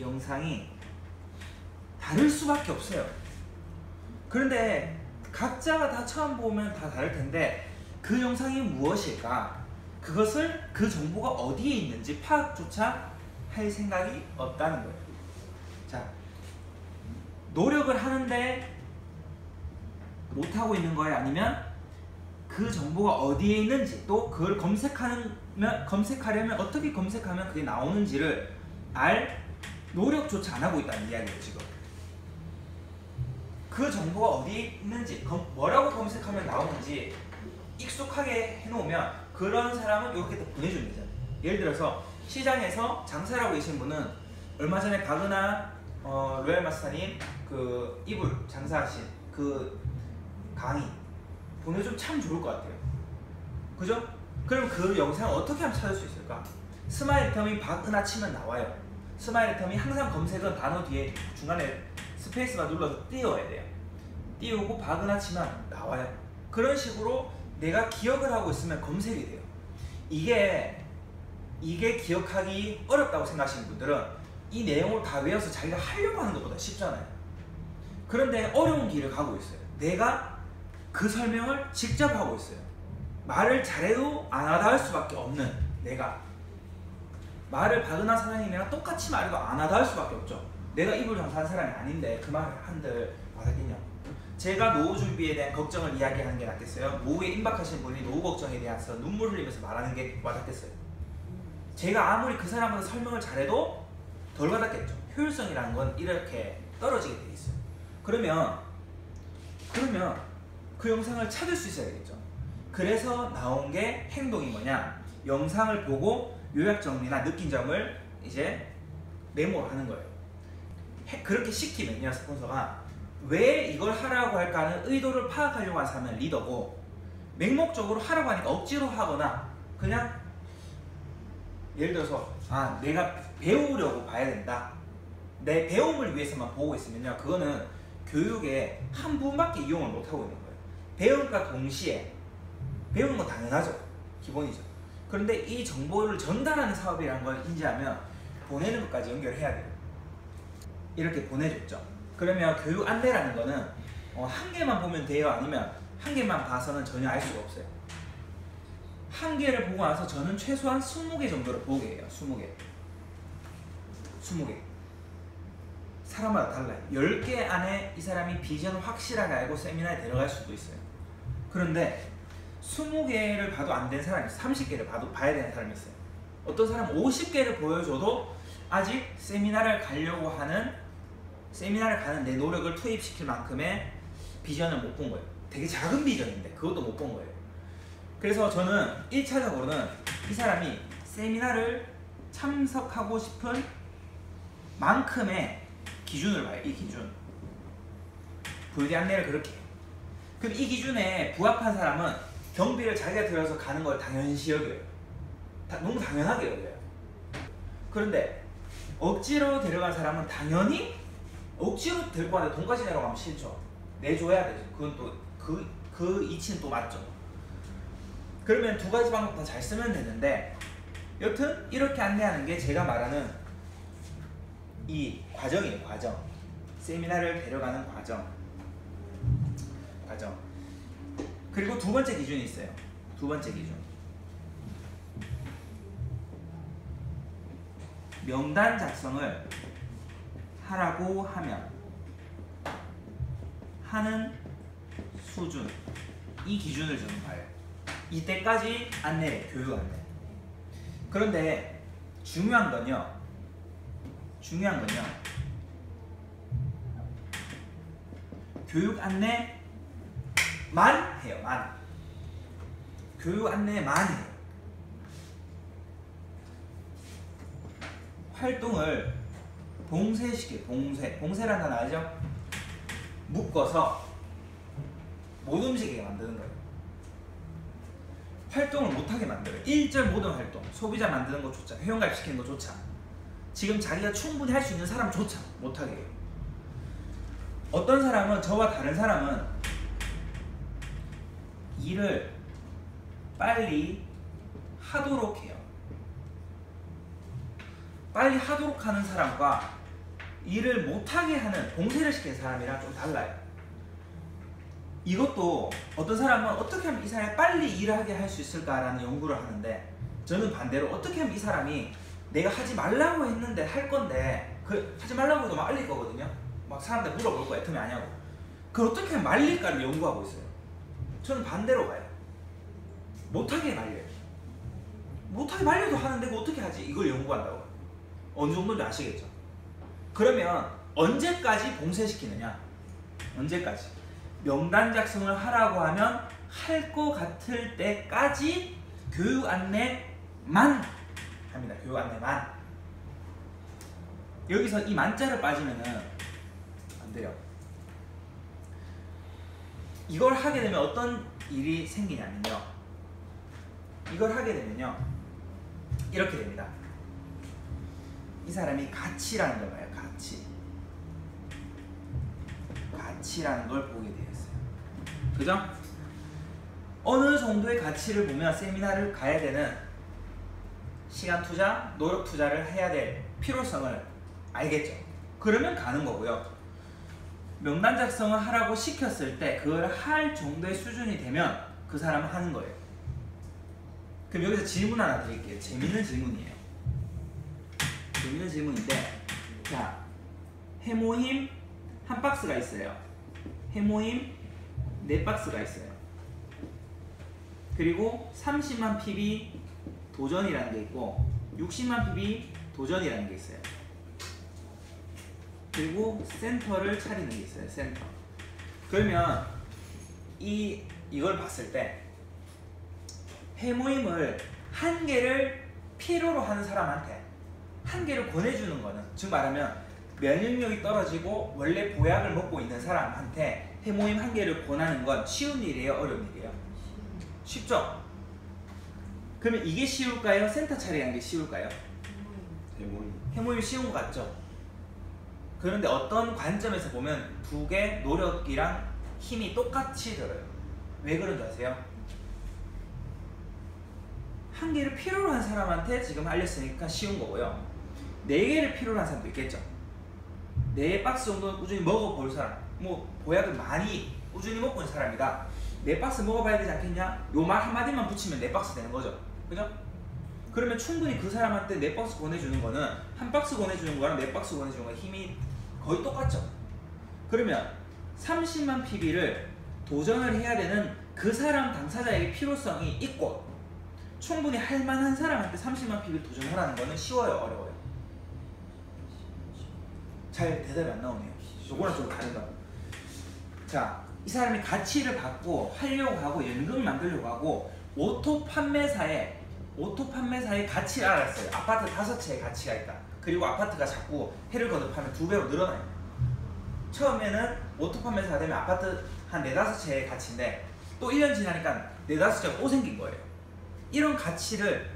영상이 다를 수밖에 없어요. 그런데 각자가 다 처음 보면 다 다를 텐데 그 영상이 무엇일까? 그 정보가 어디에 있는지 파악조차 할 생각이 없다는 거예요. 자, 노력을 하는데 못하고 있는 거예요? 아니면 그 정보가 어디에 있는지 또 그걸 검색하려면 어떻게 검색하면 그게 나오는지를 알 노력조차 안 하고 있다는 이야기예요. 지금 그 정보가 어디에 있는지 뭐라고 검색하면 나오는지 익숙하게 해놓으면 그런 사람은 이렇게 또 보내주는 거잖아요. 예를 들어서 시장에서 장사를 하고 계신 분은 얼마 전에 박은하 로얄 마스터님 그 이불 장사하신 그 강의 보내주면 참 좋을 것 같아요. 그죠? 그럼 그 영상을 어떻게 하면 찾을 수 있을까? 스마일텀이 박은하 치면 나와요. 스마일텀이 항상 검색은 단어 뒤에 중간에 스페이스바 눌러서 띄워야 돼요. 띄우고 박은하 치면 나와요. 그런 식으로 내가 기억을 하고 있으면 검색이 돼요. 이게 기억하기 어렵다고 생각하시는 분들은 이 내용을 다 외워서 자기가 하려고 하는 것보다 쉽잖아요. 그런데 어려운 길을 가고 있어요. 내가 그 설명을 직접 하고 있어요. 말을 잘해도 안 하다 할 수밖에 없는 내가 말을 박은하 사장님이랑 똑같이 말해도 안 하다 할 수밖에 없죠. 내가 이불 장사하는 사람이 아닌데 그 말을 한들 알았겠냐. 제가 노후 준비에 대한 걱정을 이야기하는 게 낫겠어요? 노후에 임박하신 분이 노후 걱정에 대해서 눈물 흘리면서 말하는 게 와닿겠어요? 제가 아무리 그 사람한테 설명을 잘해도 덜 받았겠죠. 효율성이라는 건 이렇게 떨어지게 돼 있어요. 그러면 그 영상을 찾을 수 있어야 되겠죠. 그래서 나온 게 행동이 뭐냐? 영상을 보고 요약 정리나 느낀 점을 이제 메모를 하는 거예요. 그렇게 시키면요, 스폰서가 왜 이걸 하라고 할까 하는 의도를 파악하려고 하는 사람은 리더고, 맹목적으로 하라고 하니까 억지로 하거나 그냥 예를 들어서 내가 배우려고 봐야 된다, 내 배움을 위해서만 보고 있으면요, 그거는 교육에 한 부분밖에 이용을 못하고 있는 거예요. 배움과 동시에 배우는 건 당연하죠, 기본이죠. 그런데 이 정보를 전달하는 사업이라는 걸 인지하면 보내는 것까지 연결해야 돼요. 이렇게 보내줬죠. 그러면 교육 안내라는 거는 한 개만 보면 돼요, 아니면 한 개만 봐서는 전혀 알 수가 없어요. 한 개를 보고 나서 저는 최소한 20개 정도를 보게 해요. 20개. 사람마다 달라요. 10개 안에 이 사람이 비전을 확실하게 알고 세미나에 들어갈 수도 있어요. 그런데 20개를 봐도 안 된 사람이 있어요. 30개를 봐야 되는 사람이 있어요. 어떤 사람은 50개를 보여줘도 아직 세미나를 가는 내 노력을 투입시킬 만큼의 비전을 못 본 거예요. 되게 작은 비전인데 그것도 못 본 거예요. 그래서 저는 1차적으로는 이 사람이 세미나를 참석하고 싶은 만큼의 기준을 봐요. 이 기준. VD 안내를 그렇게 해요. 그럼 이 기준에 부합한 사람은 경비를 자기가 들여서 가는 걸 당연시 여겨요. 너무 당연하게 여겨요. 그런데 억지로 데려간 사람은 당연히 억지로 데리고 가는데 돈까지 내라고 하면 싫죠. 내줘야 되죠. 그건 또 그 이치는 또 맞죠. 그러면 두 가지 방법 다 잘 쓰면 되는데, 여튼 이렇게 안내하는 게 제가 말하는 이 과정이에요. 과정. 세미나를 데려가는 과정. 그리고 두 번째 기준이 있어요. 두 번째 기준. 명단 작성을 하라고 하면 하는 수준, 이 기준을 저는 봐요. 이때까지 안내, 교육 안내. 그런데 중요한 건요, 교육 안내만 해요. 교육 안내만 해요. 활동을 봉쇄시켜요. 봉쇄라는 단어 알죠? 묶어서 못 움직이게 만드는 거예요. 활동을 못하게 만들어요. 일절 모든 활동, 소비자 만드는 것조차, 회원가입시키는 것조차, 지금 자기가 충분히 할 수 있는 사람조차 못하게 해요. 어떤 사람은, 저와 다른 사람은 일을 빨리 하도록 해요. 빨리 하도록 하는 사람과 일을 못하게 하는, 봉쇄를 시키는 사람이랑 좀 달라요. 이것도 어떤 사람은 어떻게 하면 이 사람이 빨리 일을 하게 할 수 있을까라는 연구를 하는데, 저는 반대로 어떻게 하면 이 사람이 내가 하지 말라고 했는데 할 건데, 하지 말라고 해도 말릴 거거든요. 막 사람들 물어볼 거야, 애터미 아냐고. 그걸 어떻게 하면 말릴까를 연구하고 있어요. 저는 반대로 가요. 못하게 말려요. 못하게 말려도 하는데 그거 어떻게 하지? 이걸 연구한다고. 어느 정도인지 아시겠죠? 그러면 언제까지 봉쇄시키느냐? 언제까지? 명단 작성을 하라고 하면 할 것 같을 때까지 교육 안내만 합니다. 교육 안내만. 여기서 이 만자를 빠지면은 안 돼요. 이걸 하게 되면 어떤 일이 생기냐면요, 이걸 하게 되면요, 이렇게 됩니다. 이 사람이 가치라는 걸 봐요. 가치라는 걸 보게 되었어요. 그죠? 어느 정도의 가치를 보면 세미나를 가야 되는 시간 투자, 노력 투자를 해야 될 필요성을 알겠죠. 그러면 가는 거고요. 명단 작성을 하라고 시켰을 때 그걸 할 정도의 수준이 되면 그 사람은 하는 거예요. 그럼 여기서 질문 하나 드릴게요. 재밌는 질문이에요. 재밌는 질문인데, 자, 해모임 한 박스가 있어요. 해모임 4박스가 있어요. 그리고 30만 PB 도전이라는 게 있고 60만 PB 도전이라는 게 있어요. 그리고 센터를 차리는 게 있어요. 센터. 그러면 이걸 봤을 때 회모임을 한 개를 필요로 하는 사람한테 한 개를 권해주는 거는, 즉 말하면 면역력이 떨어지고 원래 보약을 먹고 있는 사람한테 회모임 한 개를 권하는 건 쉬운 일이에요? 어려운 일이에요? 쉽죠? 그러면 이게 쉬울까요? 센터 차리하는 게 쉬울까요? 회모임 쉬운 것 같죠? 그런데 어떤 관점에서 보면 두 개 노력이랑 힘이 똑같이 들어요. 왜 그런 줄 아세요? 한 개를 필요로 한 사람한테 지금 알렸으니까 쉬운 거고요. 네 개를 필요로 한 사람도 있겠죠. 4박스 정도는 꾸준히 먹어볼 사람, 뭐 보약을 많이 꾸준히 먹고 있는 사람이다. 4박스 먹어봐야 되지 않겠냐? 요 말 한마디만 붙이면 4박스 되는 거죠. 그죠? 그러면 충분히 그 사람한테 4박스 보내주는 거는 1박스 보내주는 거랑 4박스 보내주는 거 힘이 거의 똑같죠. 그러면 30만 PB를 도전을 해야 되는 그 사람 당사자에게 필요성이 있고 충분히 할 만한 사람한테 30만 PB를 도전하라는 거는 쉬워요? 어려워요? 잘 대답이 안 나오네요. 요거랑 좀 다르다. 자, 이 사람이 가치를 받고 하려고 하고 연금을 만들려고 하고 오토 판매사의 가치를 알았어요. 아파트 5채의 가치가 있다. 그리고 아파트가 자꾸 해를 거듭하면 2배로 늘어나요. 처음에는 오토 판매사가 되면 아파트 한 4-5채의 가치인데 또 1년 지나니까 4-5채가 또 생긴 거예요. 이런 가치를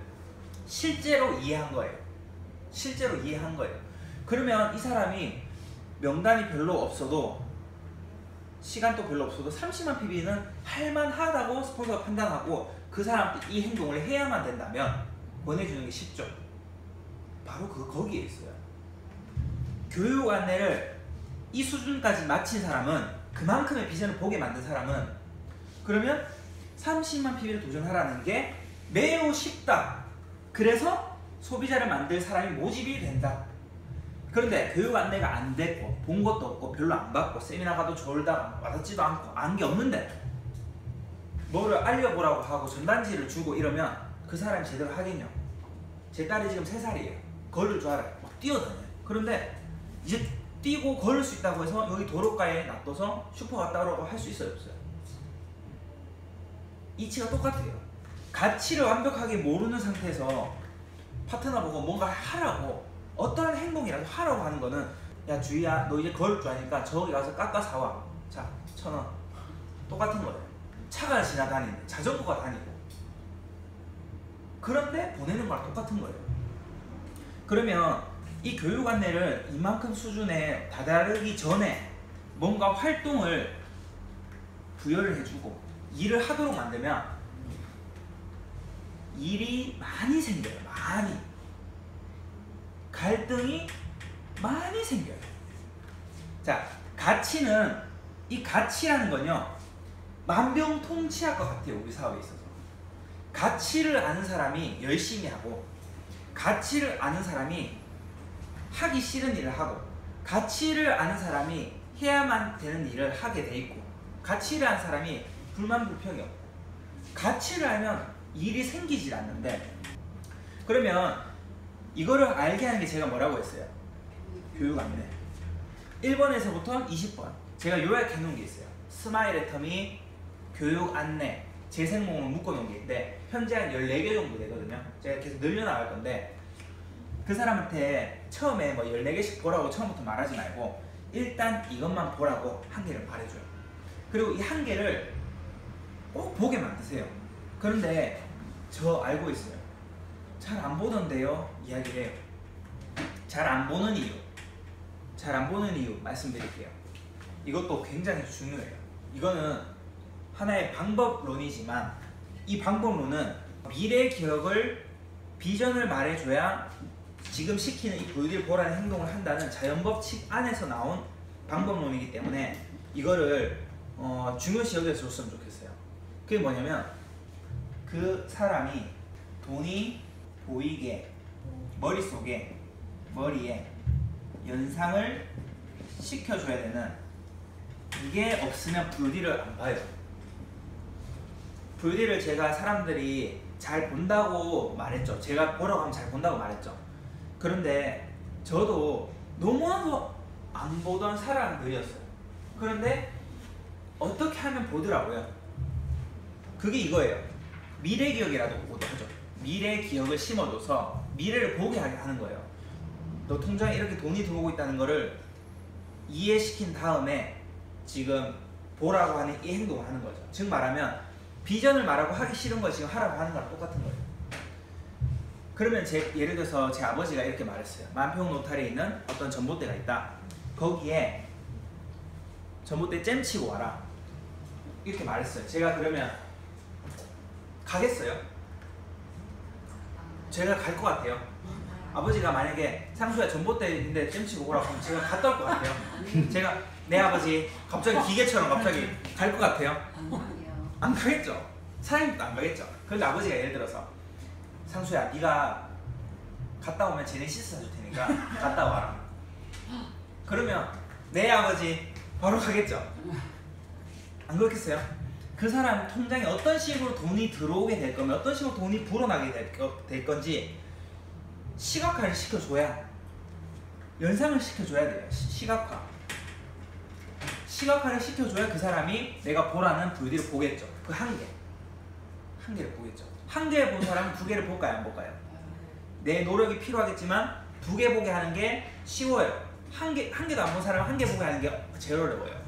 실제로 이해한 거예요. 실제로 이해한 거예요. 그러면 이 사람이 명단이 별로 없어도 시간도 별로 없어도 30만 PB는 할만하다고 스폰서가 판단하고 그 사람한테 이 행동을 해야만 된다면 보내주는 게 쉽죠. 바로 거기에 있어요. 교육 안내를 이 수준까지 마친 사람은, 그만큼의 비전을 보게 만든 사람은, 그러면 30만 PB를 도전하라는 게 매우 쉽다. 그래서 소비자를 만들 사람이 모집이 된다. 그런데 교육 안내가 안 됐고 본 것도 없고 별로 안 받고 세미나 가도 졸다 와닿지도 않고 안 게 없는데 뭐를 알려보라고 하고 전단지를 주고 이러면 그 사람이 제대로 하겠냐? 제 딸이 지금 3살이에요. 걸을 줄 알아요. 막 뛰어다녀요. 그런데 이제 뛰고 걸을 수 있다고 해서 여기 도로가에 놔둬서 슈퍼 갔다 오라고 할 수 있어요? 없어요? 이치가 똑같아요. 가치를 완벽하게 모르는 상태에서 파트너 보고 뭔가 하라고, 어떠한 행동이라도 하라고 하는 거는, 야 주희야 너 이제 걸을 줄 아니까 저기 가서 깎아 사와. 자 1,000원. 똑같은 거예요. 차가 지나다니는데 자전거가 다니고, 그런데 보내는 거랑 똑같은 거예요. 그러면 이 교육 안내를 이만큼 수준에 다다르기 전에 뭔가 활동을 부여를 해주고 일을 하도록 만들면 일이 많이 생겨요. 많이. 갈등이 많이 생겨요. 자, 가치는, 이 가치라는 건요 만병통치할 것 같아요. 우리 사업에 있어서 가치를 아는 사람이 열심히 하고, 가치를 아는 사람이 하기 싫은 일을 하고, 가치를 아는 사람이 해야만 되는 일을 하게 돼 있고, 가치를 아는 사람이 불만불평이 없고, 가치를 알면 일이 생기질 않는데, 그러면 이거를 알게 하는 게 제가 뭐라고 했어요? 교육 안내. 1번에서부터 20번 제가 요약해 놓은 게 있어요. 스마일 애터미 교육 안내 재생목을 묶어 놓은 게 있는데 현재 한 14개 정도 되거든요. 제가 계속 늘려나갈 건데, 그 사람한테 처음에 뭐 14개씩 보라고 처음부터 말하지 말고 일단 이것만 보라고 한 개를 말해줘요. 그리고 이 한 개를 꼭 보게 만드세요. 그런데 저 알고 있어요. 잘 안 보던데요? 이야기를 해요. 잘 안 보는 이유 말씀드릴게요. 이것도 굉장히 중요해요. 이거는 하나의 방법론이지만 이 방법론은 미래 기억을, 비전을 말해줘야 지금 시키는 이 보여드릴 보라는 행동을 한다는 자연법칙 안에서 나온 방법론이기 때문에 이거를 중요시 여겨서 줬으면 좋겠어요. 그게 뭐냐면 그 사람이 돈이 보이게 머리에 연상을 시켜줘야 되는, 이게 없으면 불디를 안 봐요. 불디를 제가 사람들이 잘 본다고 말했죠. 제가 보라고 하면 잘 본다고 말했죠. 그런데 저도 너무나도 안 보던 사람들이었어요. 그런데 어떻게 하면 보더라고요. 그게 이거예요. 미래 기억이라고 하죠. 미래 기억을 심어줘서 미래를 보게 하게 하는 거예요. 너 통장에 이렇게 돈이 들어오고 있다는 거를 이해시킨 다음에 지금 보라고 하는 이 행동을 하는 거죠. 즉 말하면 비전을 말하고 하기 싫은 거 지금 하라고 하는 거랑 똑같은 거예요. 그러면 예를 들어서 제 아버지가 이렇게 말했어요. 만평 노탈에 있는 어떤 전봇대가 있다. 거기에 전봇대 잼 치고 와라. 이렇게 말했어요. 제가 그러면 가겠어요? 제가 갈 것 같아요. 아버지가 만약에 상수야 전봇대인데 잼 치고 오라고 하면 제가 갔다 올 것 같아요. 제가 내 아버지 갑자기 기계처럼 갑자기 갈 것 같아요. 안 가겠죠. 사장님도 안 가겠죠. 그런데 아버지가 예를 들어서 상수야 네가 갔다 오면 제네시스 사줄 테니까 갔다 와라. 그러면 내 아버지 바로 가겠죠. 안 그렇겠어요? 그 사람 통장에 어떤 식으로 돈이 들어오게 될 거면 어떤 식으로 돈이 불어나게 될 건지 시각화를 시켜줘야, 연상을 시켜줘야 돼요. 시각화를 시켜줘야 그 사람이 내가 보라는 VOD를 보겠죠. 그 한 개를 보겠죠. 한 개 본 사람은 두 개를 볼까요? 안 볼까요? 내 노력이 필요하겠지만 두 개 보게 하는 게 쉬워요. 한 개도 안 본 사람은 한 개 보게 하는 게 제일 어려워요.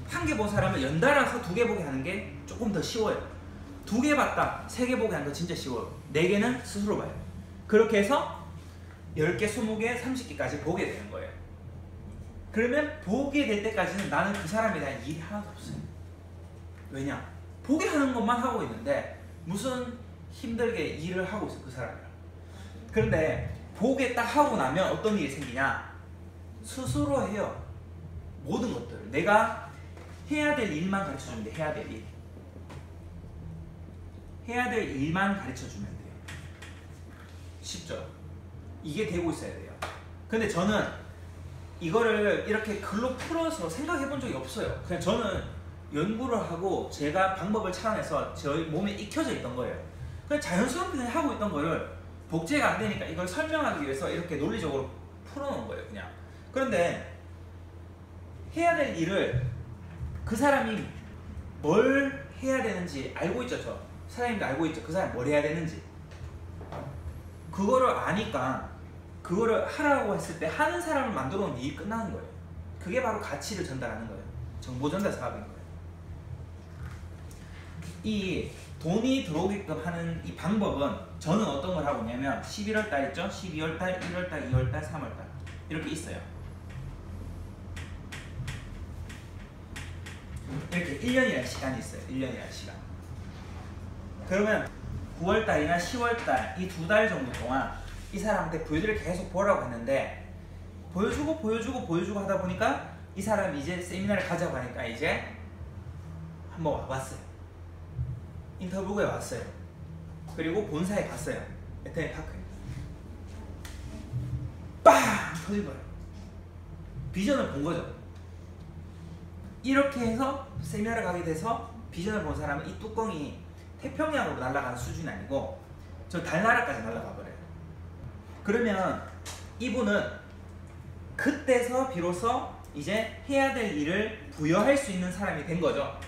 한 개 본 사람은 연달아서 두 개 보게 하는 게 조금 더 쉬워요. 두 개 봤다, 세 개 보게 하는 거 진짜 쉬워요. 네 개는 스스로 봐요. 그렇게 해서 10개, 20개, 30개까지 보게 되는 거예요. 그러면 보게 될 때까지는 나는 그 사람에 대한 일이 하나도 없어요. 왜냐? 보게 하는 것만 하고 있는데 무슨 힘들게 일을 하고 있어, 그 사람이랑. 그런데 보게 딱 하고 나면 어떤 일이 생기냐? 스스로 해요. 모든 것들을. 내가 해야 될 일만 가르쳐주면 돼. 해야 될 일. 해야 될 일만 가르쳐주면 돼요. 쉽죠? 이게 되고 있어야 돼요. 근데 저는 이거를 이렇게 글로 풀어서 생각해 본 적이 없어요. 그냥 저는 연구를 하고 제가 방법을 찾아내서 저희 몸에 익혀져 있던 거예요. 그냥 자연스럽게 그냥 하고 있던 거를 복제가 안 되니까 이걸 설명하기 위해서 이렇게 논리적으로 풀어놓은 거예요, 그냥. 그런데 해야 될 일을 그 사람이 뭘 해야 되는지 알고 있죠, 저. 사장님도 알고 있죠. 그 사람이 뭘 해야 되는지. 그거를 아니까 그거를 하라고 했을 때 하는 사람을 만들어 놓으면 일이 끝나는 거예요. 그게 바로 가치를 전달하는 거예요. 정보 전달 사업인 거예요. 이 돈이 들어오게끔 하는 이 방법은 저는 어떤 걸 하고 있냐면 11월 달 있죠? 12월 달, 1월 달, 2월 달, 3월 달 이렇게 있어요. 이렇게 1년이라는 시간이 있어요. 1년이라는 시간. 그러면 9월 달이나 10월 달 이 2달 정도 동안 이 사람한테 VOD를 계속 보라고 했는데 보여주고 하다 보니까 이 사람이 이제 세미나를 가자고 하니까 이제 한번 와봤어요. 인터뷰에 왔어요. 그리고 본사에 갔어요. 애터미 파크에. 빵! 터진 거예요. 비전을 본 거죠. 이렇게 해서 세미나를 가게 돼서 비전을 본 사람은 이 뚜껑이 태평양으로 날아가는 수준이 아니고 저 달나라까지 날아가 버려요. 그러면 이분은 그때서 비로소 이제 해야 될 일을 부여할 수 있는 사람이 된 거죠.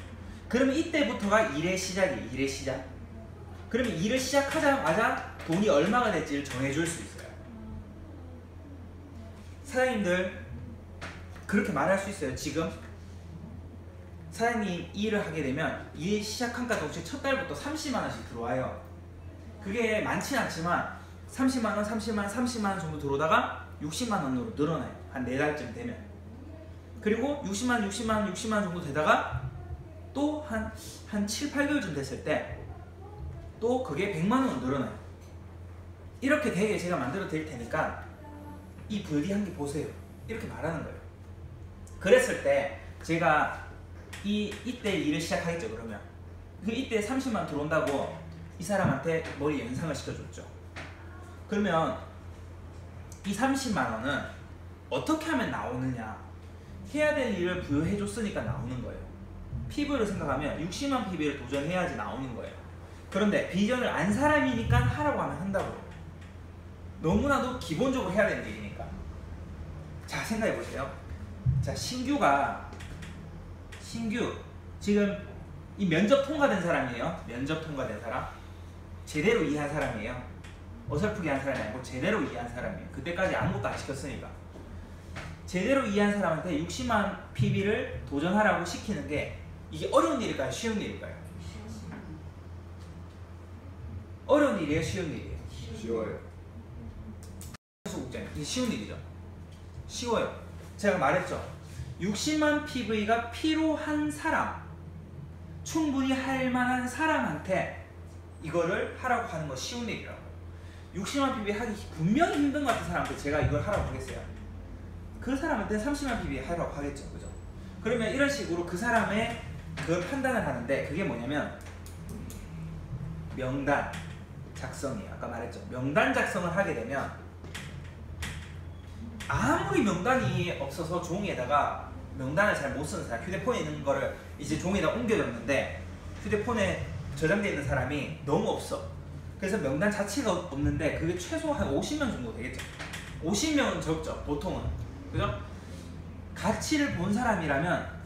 그러면 이때부터가 일의 시작이에요. 일의 시작. 그러면 일을 시작하자마자 돈이 얼마가 될지를 정해줄 수 있어요. 사장님들 그렇게 말할 수 있어요. 지금 사장님 이 일을 하게 되면 일 시작한가 동시에 첫 달부터 30만 원씩 들어와요. 그게 많지는 않지만 30만 원, 30만 원 정도 들어오다가 60만 원으로 늘어나요. 한 4달쯤 되면. 그리고 60만 원 정도 되다가 또 한 7, 8개월쯤 됐을 때 또 그게 100만 원으로 늘어나요. 이렇게 되게 제가 만들어 드릴 테니까 이 VOD 한 개 보세요. 이렇게 말하는 거예요. 그랬을 때 제가 이때 일을 시작하겠죠. 그러면 이때 30만 원 들어온다고 이 사람한테 머리 연상을 시켜줬죠. 그러면 이 30만 원은 어떻게 하면 나오느냐? 해야 될 일을 부여해줬으니까 나오는 거예요. PV를 생각하면 60만 PV를 도전해야지 나오는 거예요. 그런데 비전을 안 사람이니까 하라고 하면 한다고요. 너무나도 기본적으로 해야 되는 일이니까. 자, 생각해 보세요. 자, 신규 지금 이 면접 통과된 사람이에요. 면접 통과된 사람, 제대로 이해한 사람이에요. 어설프게 한 사람이 아니고 제대로 이해한 사람이에요. 그때까지 아무것도 안 시켰으니까. 제대로 이해한 사람한테 60만 PB를 도전하라고 시키는 게 이게 어려운 일일까요? 쉬운 일일까요? 어려운 일이에요? 쉬운 일이에요? 쉬워요. 이게 쉬운 일이죠. 쉬워요. 제가 말했죠. 60만 PV가 필요한 사람, 충분히 할 만한 사람한테 이거를 하라고 하는 거 쉬운 일이라고. 60만 PV 하기 분명히 힘든 것 같은 사람한테 제가 이걸 하라고 하겠어요. 그 사람한테 30만 PV 하라고 하겠죠. 그죠? 그러면 이런 식으로 그 사람의 그걸 판단을 하는데, 그게 뭐냐면 명단 작성이에요. 아까 말했죠. 명단 작성을 하게 되면 아무리 명단이 없어서 종이에다가 명단을 잘 못 쓰는 사람, 휴대폰에 있는 거를 이제 종이에다 옮겨줬는데 휴대폰에 저장되어 있는 사람이 너무 없어. 그래서 명단 자체가 없는데 그게 최소 한 50명 정도 되겠죠. 50명은 적죠, 보통은. 그죠? 가치를 본 사람이라면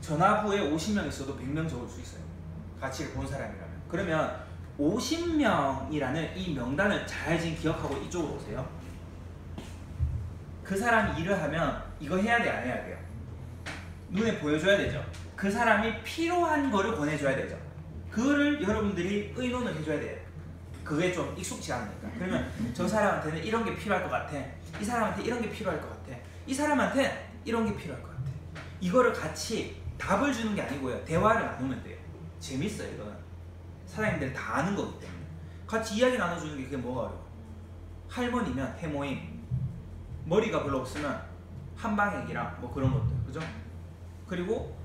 전화부에 50명 있어도 100명 적을 수 있어요. 가치를 본 사람이라면. 그러면 50명이라는 이 명단을 잘 지금 기억하고 이쪽으로 오세요. 그 사람이 일을 하면 이거 해야 돼, 안 해야 돼요? 눈에 보여줘야 되죠. 그 사람이 필요한 거를 권해줘야 되죠. 그거를 여러분들이 의논을 해줘야 돼요. 그게 좀 익숙치 않으니까. 그러면 저 사람한테는 이런 게 필요할 것 같아. 이 사람한테 이런 게 필요할 것 같아. 이 사람한테 이런 게 필요할 것 같아. 이거를 같이 답을 주는 게 아니고요. 대화를 나누면 돼요. 재밌어요, 이거는. 사장님들이 다 아는 거기 때문에. 같이 이야기 나눠주는 게 그게 뭐가 어려워. 할머니면 해모임, 머리가 별로 없으면 한방액이랑 뭐 그런 것들, 그죠? 그리고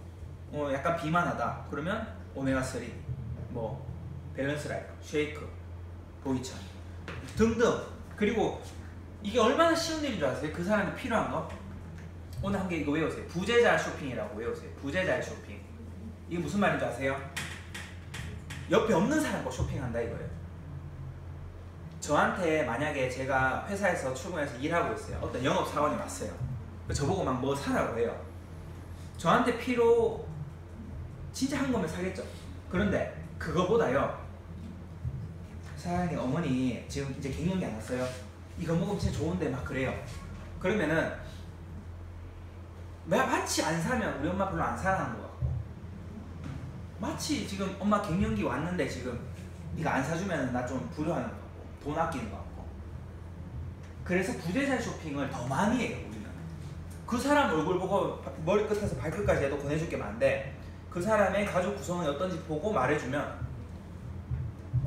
약간 비만하다 그러면 오메가3, 뭐 밸런스 라이프, 쉐이크, 보이차 등등. 그리고 이게 얼마나 쉬운 일인 줄 아세요? 그 사람이 필요한 거? 오늘 한 개 이거 외우세요. 부재자 쇼핑이라고 외우세요. 부재자의 쇼핑. 이게 무슨 말인 줄 아세요? 옆에 없는 사람과 쇼핑한다 이거예요. 저한테 만약에 제가 회사에서 출근해서 일하고 있어요. 어떤 영업사원이 왔어요. 저보고 막 뭐 사라고 해요. 저한테 필요 진짜 한 거면 사겠죠. 그런데 그거보다요, 사장님 어머니 지금 이제 갱년기 안 왔어요. 이거 먹으면 진짜 좋은데 막 그래요. 그러면은 마치 안 사면 우리 엄마 별로 안 사랑하는 것 같고, 마치 지금 엄마 갱년기 왔는데 지금 이거 안 사주면 나 좀 불효하는 것 같고 돈 아끼는 것 같고. 그래서 부재자 쇼핑을 더 많이 해요. 우리는 그 사람 얼굴 보고 머리끝에서 발끝까지 해도 권해줄 게 많은데, 그 사람의 가족 구성이 어떤지 보고 말해주면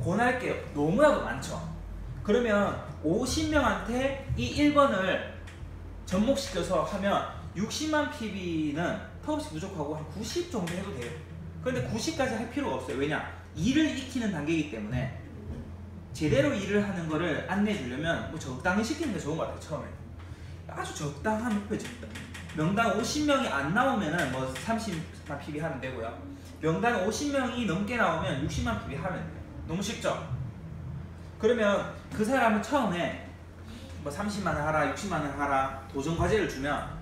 권할 게 너무나도 많죠. 그러면 50명한테 이 1번을 접목시켜서 하면 60만 PB는 턱없이 부족하고 한 90 정도 해도 돼요. 그런데 90까지 할 필요가 없어요. 왜냐? 일을 익히는 단계이기 때문에 제대로 일을 하는 거를 안내해 주려면 뭐 적당히 시키는 게 좋은 것 같아요. 처음에 아주 적당한 목표 적당. 명단 50명이 안 나오면은 뭐 30만 PB 하면 되고요. 명단 50명이 넘게 나오면 60만 PB 하면 돼요. 너무 쉽죠? 그러면 그 사람은 처음에 뭐 30만 원 하라, 60만 원 하라 도전 과제를 주면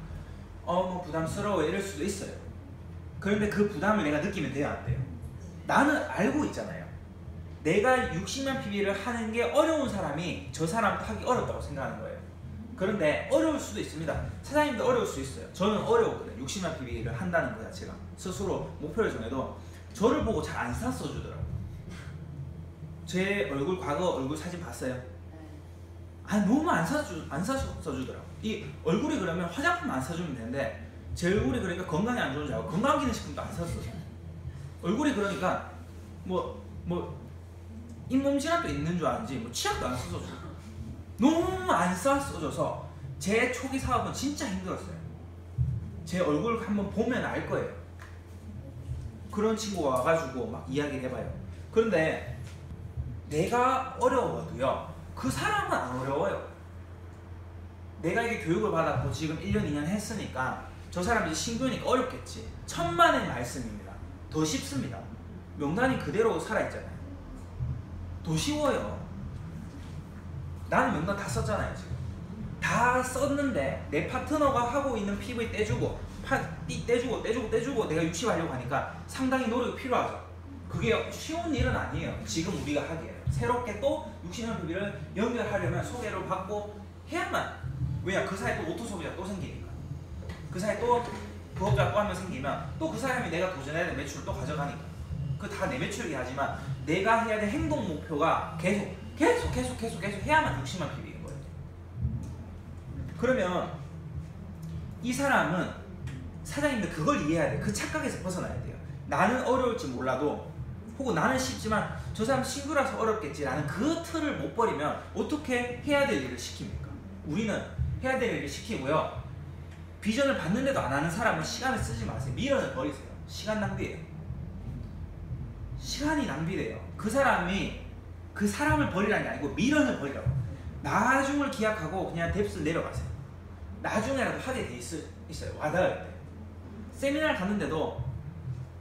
뭐 부담스러워 이럴 수도 있어요. 그런데 그 부담을 내가 느끼면 돼요, 안 돼요? 나는 알고 있잖아요. 내가 60만 PB를 하는 게 어려운 사람이 저 사람 하기 어렵다고 생각하는 거예요. 그런데 어려울 수도 있습니다. 사장님도 어려울 수 있어요. 저는 어려웠거든요. 60만 PB를 한다는 거 자체가. 스스로 목표를 정해도 저를 보고 잘 안 써주더라고요. 제 얼굴, 과거 얼굴 사진 봤어요? 너무 안 써주더라고요. 이 얼굴이 그러면 화장품 안 사주면 되는데 제 얼굴이 그러니까 건강에 안 좋은 줄 알고 건강기능식품도 안 샀어요. 얼굴이 그러니까 뭐 잇몸 질환도 있는 줄 아는지 뭐 치약도 안 써줘요. 너무 안 써줘서 제 초기 사업은 진짜 힘들었어요. 제 얼굴 한번 보면 알 거예요. 그런 친구가 와가지고 막 이야기를 해봐요. 그런데 내가 어려워도요, 그 사람은 안 어려워요. 내가 이게 교육을 받았고 지금 1년 2년 했으니까 저 사람이 신규니까 어렵겠지. 천만의 말씀입니다. 더 쉽습니다. 명단이 그대로 살아있잖아요. 더 쉬워요. 나는 명단 다 썼잖아요 지금. 다 썼는데 내 파트너가 하고 있는 PV 떼주고 떼주고 내가 60 하려고 하니까 상당히 노력이 필요하죠. 그게 쉬운 일은 아니에요. 지금 우리가 하기에 새롭게 또 60만 PV를 연결하려면 소개를 받고 해야만. 왜냐? 그 사이에 또 오토 소비자 또 생기니까. 그 사이에 또 부업자 또 한 명 생기면 또 그 사람이 내가 도전해야 될 매출을 또 가져가니까. 그 다 내 매출이긴 하지만 내가 해야 될 행동 목표가 계속 해야만 60만 PV인 거예요. 그러면 이 사람은 사장님들 그걸 이해해야 돼. 그 착각에서 벗어나야 돼요. 나는 어려울지 몰라도 혹은 나는 쉽지만 저 사람 친구라서 어렵겠지라는 그 틀을 못 버리면 어떻게 해야 될 일을 시킵니까? 우리는 해야 될 일을 시키고요. 비전을 받는데도 안 하는 사람은 시간을 쓰지 마세요. 미련을 버리세요. 시간 낭비예요. 시간이 낭비돼요. 그 사람을 버리라는 게 아니고 미련을 버리라고. 나중을 기약하고 그냥 뎁스 내려가세요. 나중에라도 하게 돼 있어요. 와닿을 때. 세미나를 갔는데도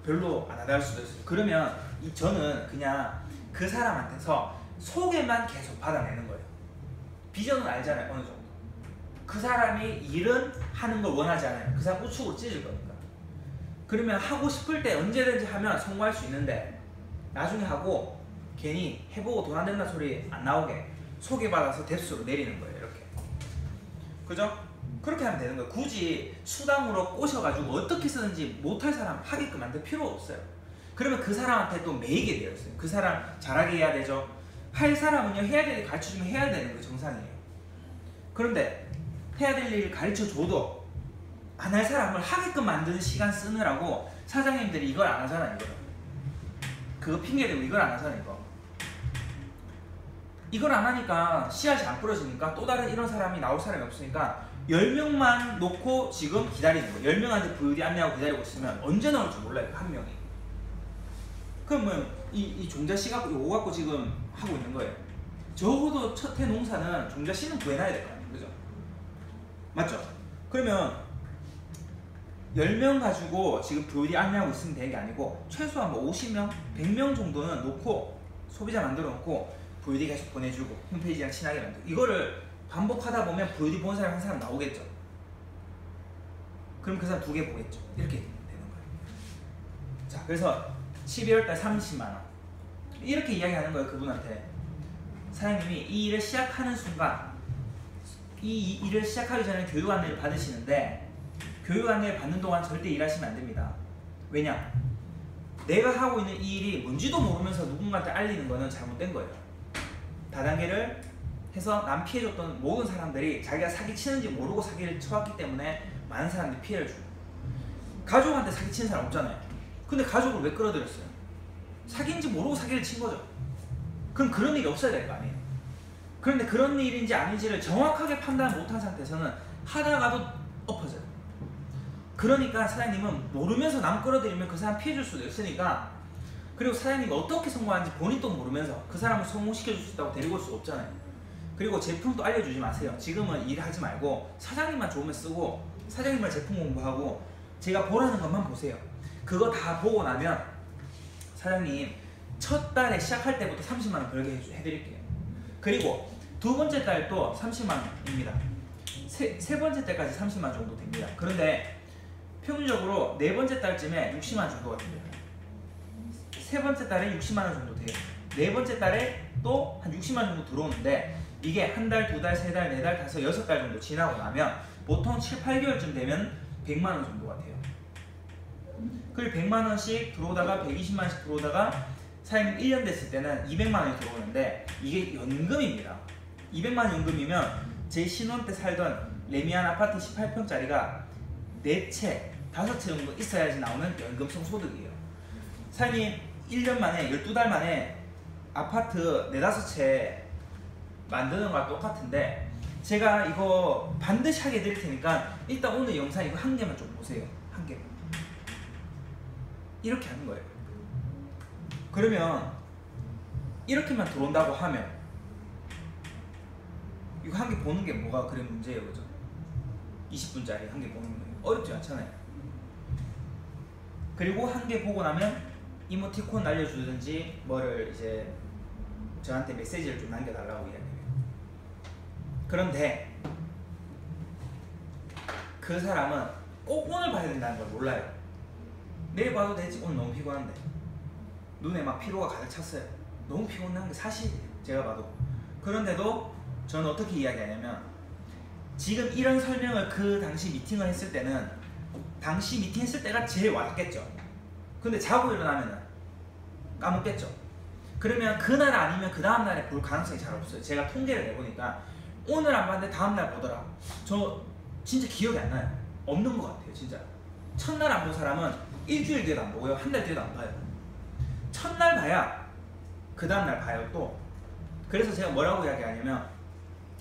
별로 안 와닿을 수도 있어요. 그러면 저는 그냥 그 사람한테서 소개만 계속 받아내는 거예요. 비전은 알잖아요. 어느 정도. 그 사람이 일은 하는 걸 원하지 않아요. 그 사람 우측으로 찢을 거니까. 그러면 하고 싶을 때 언제든지 하면 성공할 수 있는데 나중에 하고 괜히 해보고 돈 안 된다는 소리 안 나오게 소개받아서 뎁스로 내리는 거예요. 이렇게. 그죠? 그렇게 하면 되는 거예요. 굳이 수당으로 꼬셔가지고 어떻게 쓰는지 못할 사람 하게끔 만들 필요가 없어요. 그러면 그 사람한테 또 매이게 되어 있어요. 그 사람 잘하게 해야 되죠. 할 사람은요, 해야 될 일 가르쳐주면 해야 되는 게 정상이에요. 그런데 해야 될 일을 가르쳐줘도 안 할 사람을 하게끔 만드는 시간 쓰느라고 사장님들이 이걸 안 하잖아요. 이거. 그거 핑계대고 이걸 안 하잖아요. 이걸 안 하니까 씨앗이 안 부러지니까 또 다른 이런 사람이 나올 사람이 없으니까 10명만 놓고 지금 기다리는 거예요. 10명한테 VOD 안내하고 기다리고 있으면 언제 나올지 몰라요. 한 명이. 그러면 이 종자 씨 갖고 요거 갖고 지금 하고 있는 거예요. 적어도 첫 해 농사는 종자 씨는 구해놔야 될 거 아니에요. 그죠? 맞죠? 그러면 10명 가지고 지금 VOD 안내하고 있으면 되는 게 아니고 최소한 뭐 50명, 100명 정도는 놓고 소비자 만들어 놓고 VOD 계속 보내주고 홈페이지랑 친하게 만들고 이거를 반복하다 보면 VOD 보는 사람 한 사람 나오겠죠. 그럼 그 사람 2개 보겠죠. 이렇게 되는 거예요. 자, 그래서 12월달 30만원 이렇게 이야기하는 거예요. 그분한테. 사장님이 이 일을 시작하는 순간 이 일을 시작하기 전에 교육 안내를 받으시는데 교육 안내를 받는 동안 절대 일하시면 안 됩니다. 왜냐? 내가 하고 있는 이 일이 뭔지도 모르면서 누군가한테 알리는 거는 잘못된 거예요. 다단계를 해서 남 피해줬던 모든 사람들이 자기가 사기치는지 모르고 사기를 쳐왔기 때문에 많은 사람들이 피해를 주고 가족한테 사기치는 사람 없잖아요. 근데 가족을 왜 끌어들였어요? 사기인지 모르고 사기를 친 거죠. 그럼 그런 일이 없어야 될 거 아니에요. 그런데 그런 일인지 아닌지를 정확하게 판단 못한 상태에서는 하다가도 엎어져요. 그러니까 사장님은 모르면서 남 끌어들이면 그 사람 피해줄 수도 있으니까 그리고 사장님이 어떻게 성공하는지 본인도 모르면서 그 사람을 성공시켜줄 수 있다고 데리고 올 수가 없잖아요. 그리고 제품도 알려주지 마세요. 지금은 일하지 말고 사장님만 좋으면 쓰고 사장님만 제품 공부하고 제가 보라는 것만 보세요. 그거 다 보고 나면 사장님 첫 달에 시작할 때부터 30만원 벌게 해드릴게요. 그리고 두 번째 달도 30만원입니다. 세 번째 달까지 30만원 정도 됩니다. 그런데 평균적으로 네 번째 달쯤에 60만원 정도가 됩니다. 세 번째 달에 60만원 정도 돼요. 네 번째 달에 또 한 60만원 정도 들어오는데 이게 한 달, 두 달, 세 달, 네 달, 다섯, 여섯 달 정도 지나고 나면 보통 7, 8개월쯤 되면 100만원 정도가 돼요. 그리고 100만원씩 들어오다가 120만원씩 들어오다가 사장님 1년 됐을 때는 200만원이 들어오는데 이게 연금입니다. 200만원 연금이면 제 신혼 때 살던 레미안 아파트 18평짜리가 4채, 5채 정도 있어야지 나오는 연금성 소득이에요. 사장님 1년 만에, 12달 만에 아파트 4, 5채 만드는 거랑 똑같은데 제가 이거 반드시 하게 드릴 테니까 일단 오늘 영상 이거 한 개만 좀 보세요. 한 개만. 이렇게 하는 거예요. 그러면 이렇게만 들어온다고 하면 이거 한 개 보는 게 뭐가 그래 문제예요. 그죠? 20분짜리 한 개 보는 거예요. 어렵지 않잖아요. 그리고 한 개 보고 나면 이모티콘 날려주든지 뭐를 이제 저한테 메시지를 좀 남겨달라고 이야기해요. 그런데 그 사람은 꼭 오늘 봐야 된다는 걸 몰라요. 내일 봐도 되지. 오늘 너무 피곤한데. 눈에 막 피로가 가득 찼어요. 너무 피곤한 게 사실이에요. 제가 봐도. 그런데도 저는 어떻게 이야기하냐면 지금 이런 설명을 그 당시 미팅을 했을 때는 당시 미팅 했을 때가 제일 와닿겠죠. 근데 자고 일어나면 까먹겠죠. 그러면 그날 아니면 그 다음날에 볼 가능성이 잘 없어요. 제가 통계를 내보니까 오늘 안 봤는데 다음날 보더라. 저 진짜 기억이 안 나요. 없는 것 같아요. 진짜 첫날 안 본 사람은 일주일 뒤에도 안 보고요. 한 달 뒤에도 안 봐요. 첫날 봐야 그 다음날 봐요 또. 그래서 제가 뭐라고 이야기하냐면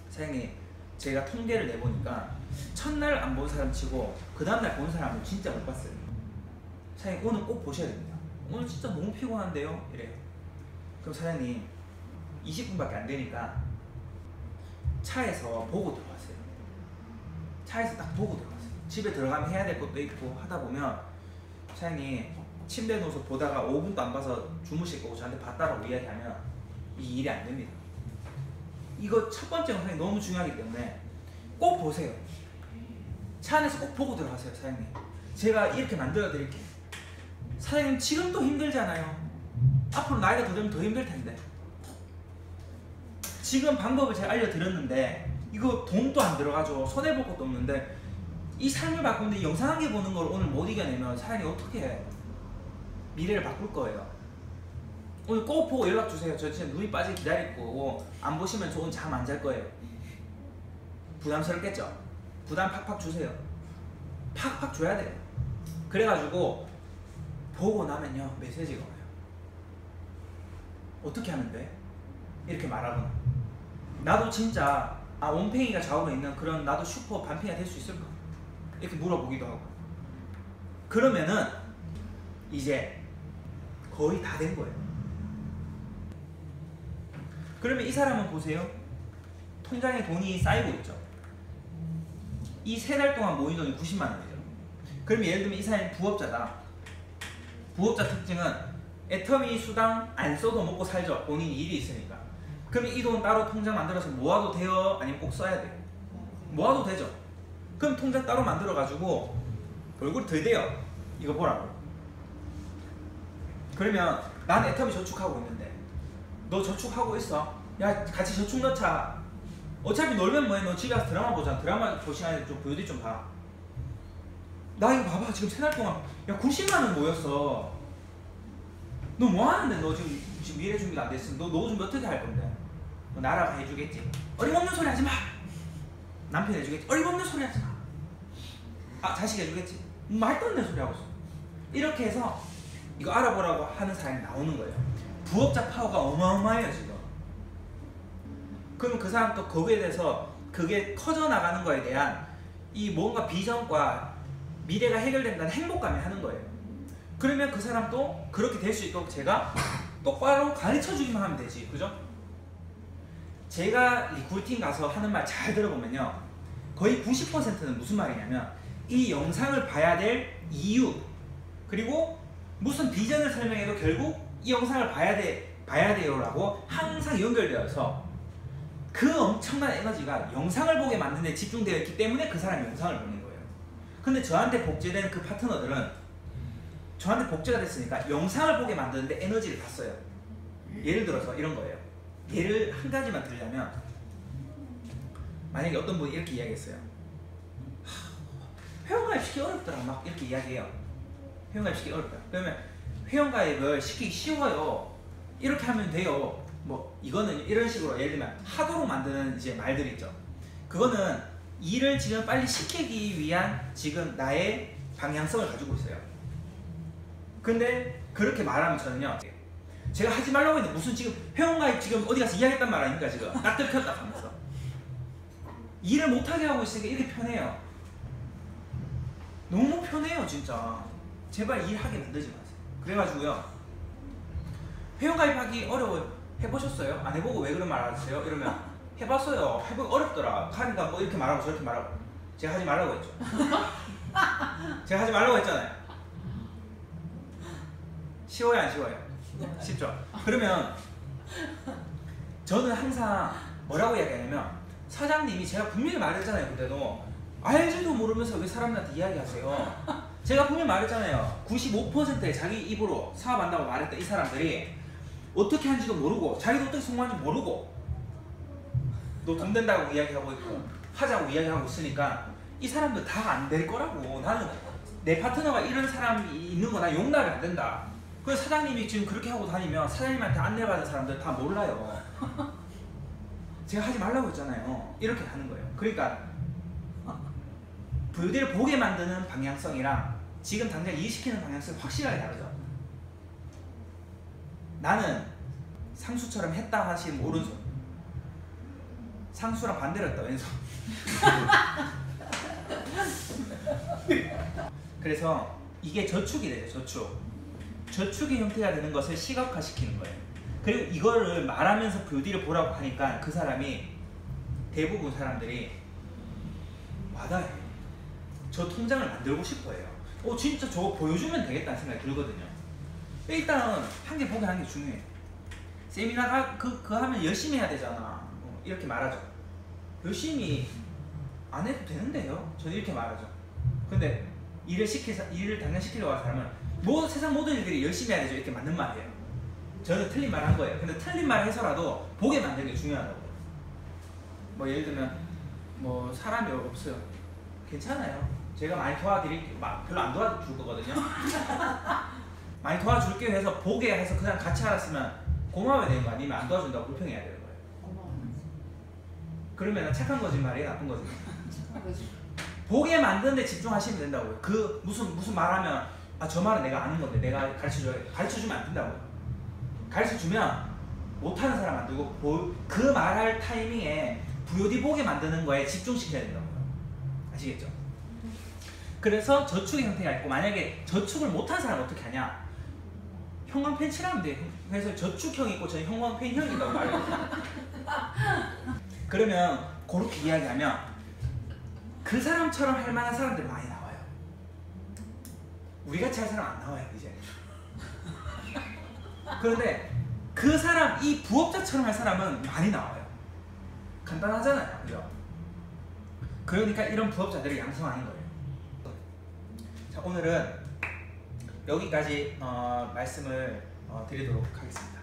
사장님 제가 통계를 내보니까 첫날 안 본 사람 치고 그 다음날 본 사람은 진짜 못 봤어요. 사장님 오늘 꼭 보셔야 됩니다. 오늘 진짜 너무 피곤한데요? 이래요. 그럼 사장님 20분밖에 안 되니까 차에서 보고 들어가세요. 차에서 딱 보고 들어가세요. 집에 들어가면 해야 될 것도 있고 하다 보면 사장님 침대에 누워서 보다가 5분도 안 봐서 주무실 거고 저한테 봤다라고 이야기하면 이 일이 안 됩니다. 이거 첫 번째 영상이 너무 중요하기 때문에 꼭 보세요. 차 안에서 꼭 보고 들어가세요. 사장님 제가 이렇게 만들어 드릴게요. 사장님 지금도 힘들잖아요. 앞으로 나이가 더 들면 더 힘들 텐데 지금 방법을 제가 알려드렸는데 이거 돈도 안 들어가죠. 손해볼 것도 없는데 이 삶을 바꾸는데 영상 한 개 보는 걸 오늘 못 이겨내면 사장님 어떻게 해? 미래를 바꿀 거예요. 오늘 꼭 보고 연락 주세요. 저 진짜 눈이 빠지게 기다릴 거고 안 보시면 저 오늘 잠 안 잘 거예요. 부담스럽겠죠? 부담 팍팍 주세요. 팍팍 줘야 돼요. 그래가지고 보고 나면요 메시지가 와요. 어떻게 하면 돼? 이렇게 말하거나 나도 진짜 원팽이가 좌우로 있는 그런 나도 슈퍼 반팽이가 될 수 있을까? 이렇게 물어보기도 하고 그러면은 이제 거의 다 된 거예요. 그러면 이 사람은 보세요. 통장에 돈이 쌓이고 있죠. 이 3달 동안 모인 돈이 90만 원이죠. 그러면 예를 들면 이 사람이 부업자다. 부업자 특징은 애터미 수당 안 써도 먹고 살죠. 본인이 일이 있으니까. 그럼 이 돈 따로 통장 만들어서 모아도 돼요? 아니면 꼭 써야 돼요? 모아도 되죠. 그럼 통장 따로 만들어가지고 얼굴이 덜 돼요. 이거 보라고. 그러면 난 애터미 저축하고 있는데 너 저축하고 있어? 야 같이 저축 넣자. 어차피 놀면 뭐해. 너 집에 가서 드라마 보자. 드라마 볼 시간에 좀 보여드리 좀 봐. 나 이거 봐봐. 지금 3달 동안 야 90만 원 모였어. 너 뭐 하는데? 너 지금 미래 준비가 안 됐으면 너 노후 준비 어떻게 할 건데? 너 나라가 해주겠지? 어림없는 소리 하지 마! 남편 해주겠지? 어림없는 소리 하지 마! 자식 해주겠지? 말도 안 되는 소리 하고 있어. 이렇게 해서 이거 알아보라고 하는 사람이 나오는 거예요. 부업자 파워가 어마어마해요 지금. 그럼 그 사람 또 거기에 대해서 그게 커져 나가는 거에 대한 이 뭔가 비전과 미래가 해결된다는 행복감이 하는 거예요. 그러면 그 사람도 그렇게 될 수 있도록 제가 똑바로 가르쳐 주기만 하면 되지. 그죠? 제가 리쿨팅 가서 하는 말 잘 들어보면요 거의 90%는 무슨 말이냐면 이 영상을 봐야 될 이유 그리고 무슨 비전을 설명해도 결국 이 영상을 봐야 돼요 라고 항상 연결되어서 그 엄청난 에너지가 영상을 보게 만드는 데 집중되어 있기 때문에 그 사람이 영상을 보는 거예요. 근데 저한테 복제된 그 파트너들은 저한테 복제가 됐으니까 영상을 보게 만드는데 에너지를 다 써요. 예를 들어서 이런 거예요. 예를 한 가지만 들자면 만약에 어떤 분이 이렇게 이야기했어요. 회원가입 시키기 어렵더라 막 이렇게 이야기해요. 회원가입 시키기 어렵다. 그러면 회원가입을 시키기 쉬워요. 이렇게 하면 돼요. 뭐 이거는 이런 식으로 예를 들면 하도록 만드는 이제 말들이 있죠. 그거는 일을 지금 빨리 시키기 위한 지금 나의 방향성을 가지고 있어요. 근데 그렇게 말하면 저는요 제가 하지 말라고 했는데 무슨 지금 회원가입 지금 어디 가서 이야기했단 말 아닙니까 지금 딱 들켰다 하면서 일을 못하게 하고 있으니까 이렇게 편해요. 너무 편해요 진짜. 제발 일하게 만들지 마세요. 그래가지고요 회원가입하기 어려워요. 해보셨어요? 안 해보고 왜 그런 말 하세요? 이러면 해봤어요. 해보기 어렵더라. 하니까 뭐 이렇게 말하고 저렇게 말하고. 제가 하지 말라고 했죠. 제가 하지 말라고 했잖아요. 쉬워요 안 쉬워요? 쉽죠? 그러면 저는 항상 뭐라고 이야기하냐면 사장님이 제가 분명히 말했잖아요. 그때도 알지도 모르면서 왜 사람들한테 이야기하세요? 제가 분명히 말했잖아요. 95%의 자기 입으로 사업한다고 말했던 이 사람들이 어떻게 하는지도 모르고 자기도 어떻게 성공하는지 모르고 너 돈 된다고 이야기하고 있고 하자고 이야기하고 있으니까 이 사람들 다 안 될 거라고. 나는 내 파트너가 이런 사람이 있는 거 나 용납이 안 된다. 그래서 사장님이 지금 그렇게 하고 다니면 사장님한테 안내받은 사람들 다 몰라요. 제가 하지 말라고 했잖아요. 이렇게 하는 거예요. 그러니까 부유대를 보게 만드는 방향성이랑 지금 당장 이익시키는 방향성이 확실하게 다르죠. 나는 상수처럼 했다 하시면 오른손, 상수랑 반대로 했다 왼손. 그래서 이게 저축이 되죠. 저축의 형태가 되는 것을 시각화시키는 거예요. 그리고 이거를 말하면서 부유디를 보라고 하니까 그 사람이 대부분 사람들이 와닿아요. 저 통장을 만들고 싶어해요. 진짜 저거 보여주면 되겠다는 생각이 들거든요. 일단은 한 개 보기 하는 게 중요해요. 세미나 그거 하면 열심히 해야 되잖아. 이렇게 말하죠. 열심히 안 해도 되는데요? 저는 이렇게 말하죠. 근데 일을 당장 시키려고 하는 사람은 세상 모든 일들이 열심히 해야 되죠. 이렇게 맞는 말이에요. 저는 틀린 말 한 거예요. 근데 틀린 말 해서라도 보게 만드는 게 중요하다고. 뭐 예를 들면 뭐 사람이 없어요. 괜찮아요. 제가 많이 도와드릴게요. 별로 안 도와줄 거거든요. 많이 도와줄게요 해서 보게 해서 그냥 같이 알았으면 고마워야 되는 거 아니면 안 도와준다고 불평해야 되는 거예요. 고마워. 그러면 착한 거짓말이에요? 나쁜 거짓말? 착한 거지. 보게 만드는데 집중하시면 된다고요. 그 무슨 말하면 저 말은 내가 아는 건데 내가 가르쳐주면 안 된다고요. 가르쳐주면 못하는 사람 만들고 그 말할 타이밍에 VOD 보게 만드는 거에 집중시켜야 된다고요. 아시겠죠? 그래서 저축의 형태가 있고 만약에 저축을 못한 사람은 어떻게 하냐? 형광펜 칠하면 돼요. 그래서 저축형이 있고 저는 형광펜형이 있다고 말해요. 그러면 그렇게 이야기하면 그 사람처럼 할 만한 사람들이 많이 나와요. 우리같이 할 사람 안 나와요 이제. 그런데 그 사람, 이 부업자처럼 할 사람은 많이 나와요. 간단하잖아요, 그죠? 그러니까 이런 부업자들을 양성하는 거예요. 자, 오늘은 여기까지 말씀을 드리도록 하겠습니다.